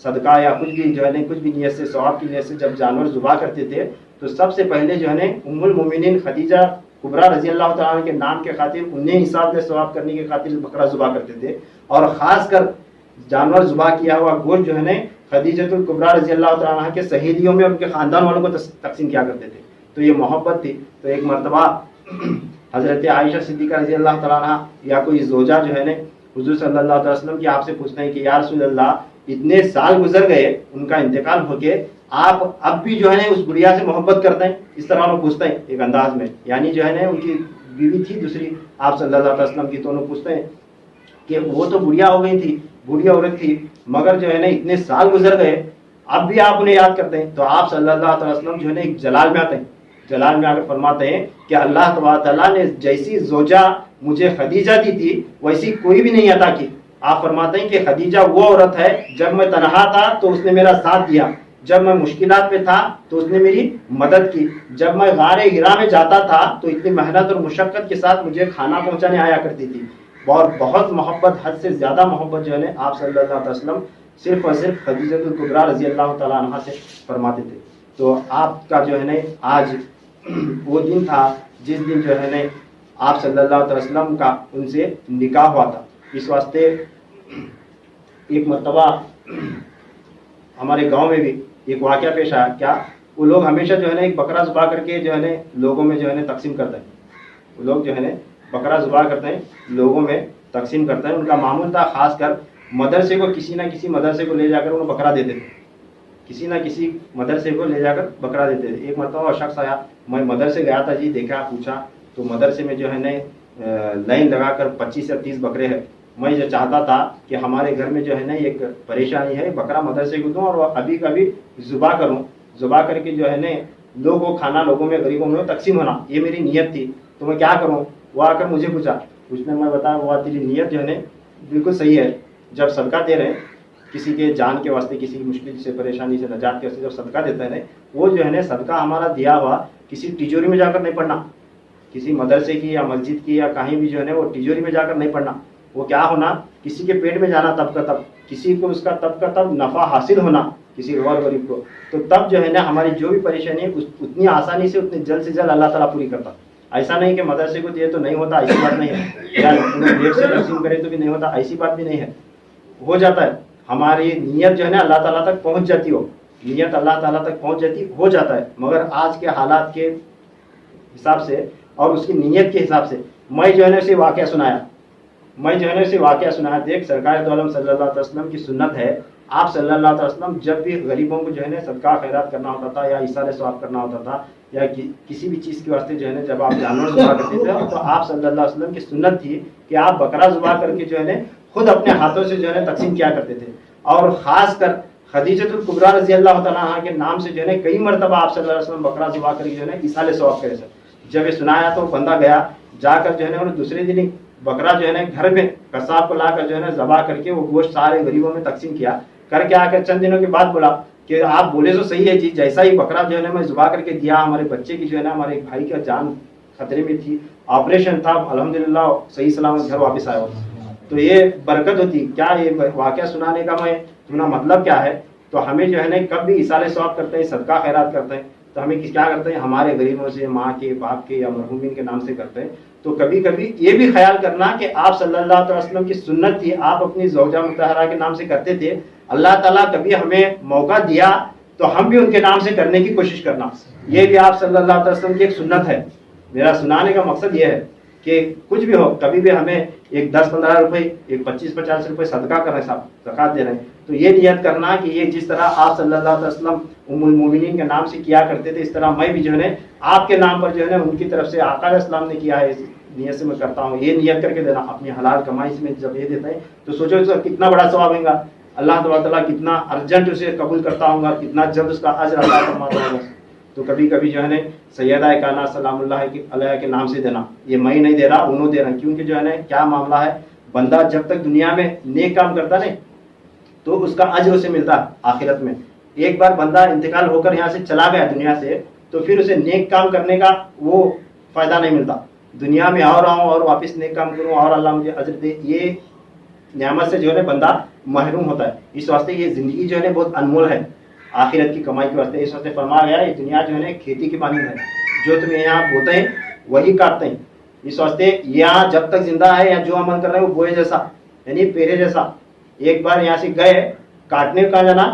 صدقہ یا کچھ بھی جو ہے نا کچھ بھی نیت سے، ثواب کی نیت سے جب جانور ذبح کرتے تھے، تو سب سے پہلے جو ہے نا ام المومنین خدیجہ کبریٰ رضی اللہ تعالیٰ عنہ کے نام کے خاطر انہیں حساب میں ثواب کرنے کی خاطر بکرا ذبح کرتے تھے. اور خاص کر جانور ذبح کیا ہوا گوشت جو ہے نا خدیجہ کبریٰ رضی اللہ تعالیٰ عنہ کے سہیلیوں میں، ان کے خاندان والوں کو تقسیم کیا کرتے تھے. تو یہ محبت تھی. تو ایک مرتبہ حضرت عائشہ صدیقہ رضی اللہ تعالیٰ عنہ یا کوئی زوجہ جو ہے نا حضور صلی اللہ علیہ وسلم کی آپ سے پوچھتے ہیں کہ یا رسول اللہ اتنے سال گزر گئے ان کا انتقال ہو کے، آپ اب بھی جو ہے نا اس گڑیا سے محبت کرتے ہیں؟ اس طرح وہ پوچھتے ہیں ایک انداز میں، یعنی جو ہے نا ان کی بیوی تھی دوسری آپ صلی اللہ علیہ وسلم کی، تو انہوں پوچھتے ہیں کہ وہ تو بڑھیا ہو گئی تھی، بوڑھی عورت تھی، مگر جو ہے نا اتنے سال گزر گئے اب بھی آپ انہیں یاد کرتے ہیں. تو آپ صلی اللہ علیہ وسلم جو ہے نا ایک جلال میں آتے ہیں، جلال میں آ کر فرماتے ہیں کہ اللہ تبارک تعالیٰ نے جیسی زوجہ مجھے خدیجہ دی تھی ویسی کوئی بھی نہیں عطا کی. آپ فرماتے ہیں کہ خدیجہ وہ عورت ہے جب میں تنہا تھا تو اس نے میرا ساتھ دیا، جب میں مشکلات میں تھا تو اس نے میری مدد کی، جب میں غار ہرا میں جاتا تھا تو اتنی محنت اور مشقت کے ساتھ مجھے کھانا پہنچانے آیا کرتی تھی. اور بہت محبت، حد سے زیادہ محبت جو ہے آپ صلی اللہ علیہ وسلم صرف اور صرف خدیجہ الکبریٰ رضی اللہ تعالیٰ عنہ سے فرماتے تھے. تو آپ کا جو ہے آج وہ دن تھا جس دن جو ہے آپ صلی اللہ علیہ وسلم کا ان سے نکاح ہوا تھا. اس واسطے ایک مرتبہ ہمارے گاؤں میں بھی ایک واقعہ پیش آیا. کیا وہ لوگ ہمیشہ جو ہے ایک بکرا ذبح کر کے جو ہے لوگوں میں جو ہے تقسیم کرتے ہیں. وہ لوگ جو ہے بکرا ذبح کرتے ہیں، لوگوں میں تقسیم کرتے ہیں. ان کا معمول تھا خاص کر مدرسے کو، کسی نہ کسی مدرسے کو لے جا کر انہیں بکرا دیتے تھے. کسی نہ کسی مدرسے کو لے جا کر بکرا دیتے تھے. ایک مرتبہ شخص آیا، میں مدرسے گیا تھا جی، دیکھا پوچھا تو مدرسے میں جو ہے لائن لگا کر 25 یا 30 بکرے ہیں. میں جو چاہتا تھا کہ ہمارے گھر میں جو ہے ایک پریشانی ہے، بکرا مدرسے کو دوں اور ابھی کبھی ذبح کروں، ذبح کر کے جو ہے لوگوں کو کھانا، لوگوں میں غریبوں میں تقسیم ہونا، یہ میری نیت تھی. تو میں کیا کروں؟ وہ آ کر مجھے پوچھا. اس نے میں بتایا وہ تیری نیت جو ہے بالکل صحیح ہے. جب صدقہ دے رہے ہیں کسی کے جان کے واسطے، کسی مشکل سے پریشانی سے نجات کے واسطے جب صدقہ دیتا ہے وہ جو ہے صدقہ ہمارا دیا ہوا کسی تجوری میں جا کر نہیں پڑنا، کسی مدرسے کی یا مسجد کی یا کہیں بھی جو ہے وہ تجوری میں جا کر نہیں پڑنا. وہ کیا ہونا، کسی کے پیٹ میں جانا تب کا تب، کسی کو اس کا تب کا تب نفع حاصل ہونا، کسی اور غریب کو. تو تب جو ہے ہماری جو بھی پریشانی ہے اتنی آسانی سے، اتنی جلد سے جلد اللہ تعالیٰ پوری کرتا. ایسا نہیں کہ مدرسے کو دیے تو نہیں ہوتا، ایسی بات نہیں ہے. یا دیر سے تقسیم کرے تو بھی نہیں ہوتا، ایسی بات بھی نہیں ہے. ہو جاتا ہے. ہماری نیت جو ہے اللہ تعالیٰ تک پہنچ جاتی ہو، نیت اللہ تعالیٰ تک پہنچ جاتی ہو جاتا ہے. مگر آج کے حالات کے حساب سے اور اس کی نیت کے حساب سے میں جو ہے اسے واقعہ سنایا. دیکھ، سرکار دو عالم صلی اللہ علیہ وسلم کی سنت ہے، آپ صلی اللہ علیہ وسلم جب بھی غریبوں کو جو ہے صدقہ خیرات کرنا ہوتا تھا یا ایثار ثواب کرنا ہوتا تھا یا کسی بھی چیز کے واسطے جو ہے جب آپ جانور ذبح کرتے تھے تو آپ صلی اللہ علیہ وسلم کی سنت تھی کہ آپ بکرا ذبح کر کے جو ہے خود اپنے ہاتھوں سے جو ہے تقسیم کیا کرتے تھے. اور خاص کر خدیجہ الکبریٰ رضی اللہ تعالیٰ عنہ کے نام سے جو ہے کئی مرتبہ آپ صلی اللہ علیہ وسلم بکرا ذبح کر کے جو ہے ایثار ثواب کرے. جب یہ سنایا تو بندہ گیا، جا کر جو ہے اور دوسرے دن بکرا جو ہے گھر میں قصاب کو لا کر جو ہے ذبح کر کے وہ گوشت سارے غریبوں میں تقسیم کیا. کر کے آ کر چند دنوں کے بعد بولا کہ آپ بولے تو صحیح ہے جی، جیسا ہی بکرا جو ہے میں ذبح کر کے دیا، ہمارے بچے کی جو ہے ہمارے ایک بھائی کا جان خطرے میں تھی، آپریشن تھا، الحمدللہ صحیح سلامت گھر واپس آیا. تو یہ برکت ہوتی. کیا یہ واقعہ سنانے کا میں تمہارا مطلب کیا ہے؟ تو ہمیں جو ہے کب بھی ایثار ثواب کرتے ہیں، صدقہ خیرات کرتے ہیں تو ہمیں کیا کرتے ہیں؟ ہمارے غریبوں سے، ماں کے، باپ کے یا مرحومین کے نام سے کرتے ہیں. تو کبھی کبھی یہ بھی خیال کرنا کہ آپ صلی اللہ علیہ وسلم کی سنت تھی، آپ اپنی زوجہ مطہرہ کے نام سے کرتے تھے. اللہ تعالیٰ کبھی ہمیں موقع دیا تو ہم بھی ان کے نام سے کرنے کی کوشش کرنا. یہ بھی آپ صلی اللہ علیہ وسلم کی ایک سنت ہے. میرا سنانے کا مقصد یہ ہے کہ کچھ بھی ہو، کبھی بھی ہمیں ایک 10-15 روپے، ایک 25-50 روپے صدقہ کر رہے ہیں، صاحب زکوٰۃ دے رہے ہیں، تو یہ نیت کرنا کہ یہ جس طرح آپ صلی اللہ علیہ وسلم ام المومنین کے نام سے کیا کرتے تھے، اس طرح میں بھی جو ہے آپ کے نام پر جو ہے ان کی طرف سے آقا علیہ السلام نے کیا ہے، اس نیت سے میں کرتا ہوں. یہ نیت کر کے دینا اپنی حلال کمائی سے. میں جب یہ دیتا ہے تو سوچو کتنا بڑا ثواب ہوگا، اللہ تعالیٰ کتنا ارجنٹ اسے قبول کرتا ہوں گا، کتنا جلد اس کا اجر عطا فرماتا ہوگا. تو کبھی کبھی جو ہے سیدہ کائنات سلام اللہ علیہ کے نام سے دینا. یہ میں نہیں دے رہا، انہوں دے رہا. کیونکہ جو ہے کیا معاملہ ہے، بندہ جب تک دنیا میں نیک کام کرتا نہیں تو اس کا اجر اسے ملتا ہے آخرت میں. ایک بار بندہ انتقال ہو کر یہاں سے چلا گیا دنیا سے تو پھر اسے نیک کام کرنے کا وہ فائدہ نہیں ملتا. دنیا میں اور آؤں اور واپس نیک کام کروں اور اللہ مجھے اجر دے، یہ نعمت سے جو ہے بندہ محروم ہوتا ہے. اس واسطے یہ زندگی جو ہے بہت انمول ہے آخرت کی کمائی کے واسطے. اس واسطے فرمایا گیا یہ دنیا جو ہے کھیتی کی مانند ہے، جو تمہیں یہاں بوتے ہیں وہی کاٹتے ہیں. اس واسطے یہاں جب تک زندہ ہے یا جو عمل کر رہے ہیں وہ بوئے جیسا، یعنی پیرے جیسا. ایک بار یہاں سے گئے، کاٹنے کا جانا،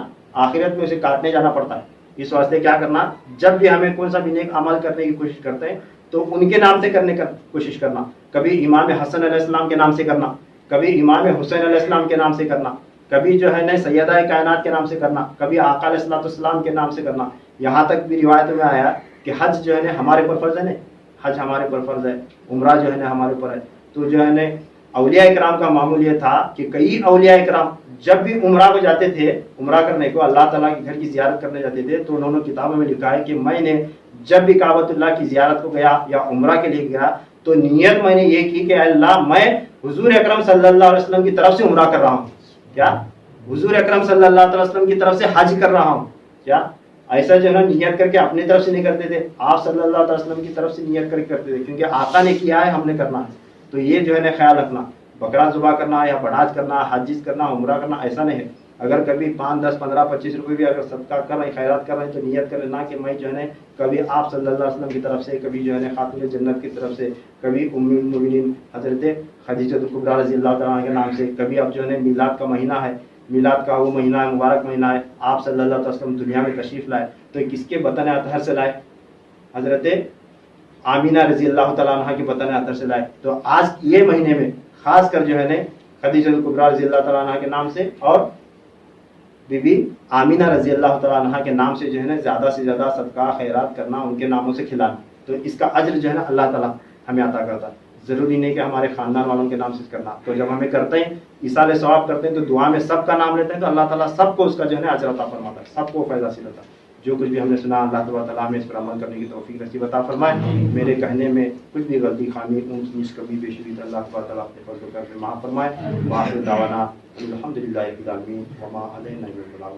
آخرت میں اسے کاٹنے جانا پڑتا ہے. اس واسطے کیا کرنا، جب بھی ہمیں کون سا بھی نیک عمل کرنے کی کوشش کرتے ہیں تو ان کے نام سے کرنے کا کوشش کرنا. کبھی امام حسن علیہ السلام کے نام سے کرنا، کبھی امام حسین علیہ السلام کے نام سے کرنا، کبھی جو ہے سیدہ کائنات کے نام سے کرنا، کبھی آقا علیہ السلام کے نام سے کرنا. یہاں تک بھی روایت میں آیا کہ حج جو ہے ہمارے پر فرض ہے، حج ہمارے پر فرض ہے، عمرہ جو ہے ہمارے پر ہے. تو جو ہے اولیاء کرام کا معمول یہ تھا کہ کئی اولیاء کرام جب بھی عمرہ کو جاتے تھے، عمرہ کرنے کو اللہ تعالیٰ کے گھر کی زیارت کرنے جاتے تھے، تو انہوں نے کتابوں میں لکھا ہے کہ میں نے جب بھی کعبۃ اللہ کی زیارت کو گیا یا عمرہ کے لیے گیا تو نیت میں نے یہ کی کہ اللہ میں حضور اکرم صلی اللہ علیہ وسلم کی طرف سے عمرہ کر رہا ہوں. کیا؟ حضور اکرم صلی اللہ علیہ وسلم کی طرف سے حج کر رہا ہوں. کیا ایسا جو ہے نا نیت کر کے اپنی طرف سے نہیں کرتے تھے، آپ صلی اللہ علیہ وسلم کی طرف سے نیت کر کے کرتے تھے، کیونکہ آقا نے کیا ہے ہم نے کرنا ہے. تو یہ جو ہے نا خیال رکھنا، بکرا ذبح کرنا یا بڑھاج کرنا، حج کرنا، عمرہ کرنا ایسا نہیں ہے. اگر کبھی 5 10 15 25 روپے بھی اگر صدقہ کر رہے ہیں، خیرات کر رہے ہیں، تو نیت کر لینا کہ میں جو ہے نا کبھی آپ صلی اللہ علیہ وسلم کی طرف سے، کبھی جو ہے نا خاتون جنت کی طرف سے، کبھی ام المؤمنین حضرت خدیجہ کبریٰ رضی اللہ تعالیٰ عنہ کے نام سے، کبھی اب جو ہے نا میلاد کا مہینہ ہے، میلاد کا وہ مہینہ ہے، مبارک مہینہ ہے، آپ صلی اللہ علیہ وسلم دنیا میں تشریف لائے تو کس کے بطن اطہر سے لائے؟ حضرت آمینہ رضی اللہ تعالیٰ عنہ کے بطن اطہر سے لائے. تو آج یہ مہینے میں خاص کر جو ہے نا خدیجہ کبریٰ رضی اللہ تعالیٰ عنہ کے نام سے اور بی بی آمینہ رضی اللہ تعالیٰ عنہ کے نام سے جو ہے نا زیادہ سے زیادہ صدقہ خیرات کرنا، ان کے ناموں سے کھلانا. تو اس کا اجر جو ہے نا اللہ تعالیٰ ہمیں عطا کرتا ہے. ضروری نہیں کہ ہمارے خاندان والوں کے نام سے کرنا. تو جب ہمیں کرتے ہیں ایصال ثواب کرتے ہیں تو دعا میں سب کا نام لیتے ہیں تو اللہ تعالیٰ سب کو اس کا جو ہے نا اجر عطا فرماتا ہے، سب کو فیض حاصل ہوتا ہے. جو کچھ بھی ہم نے سنا اللہ تعالیٰ ہمیں اس پر عمل کرنے کی توفیق نصیب عطا فرمائے. میرے کہنے میں کچھ بھی غلطی خامی اونچ نیچ کبھی بیشی ہوئی تو اللہ تعالیٰ اپنے فضل و کرم سے معاف فرمائے. وآخر دعوانا الحمدللہ رب العالمین وما علینا الا البلاغ.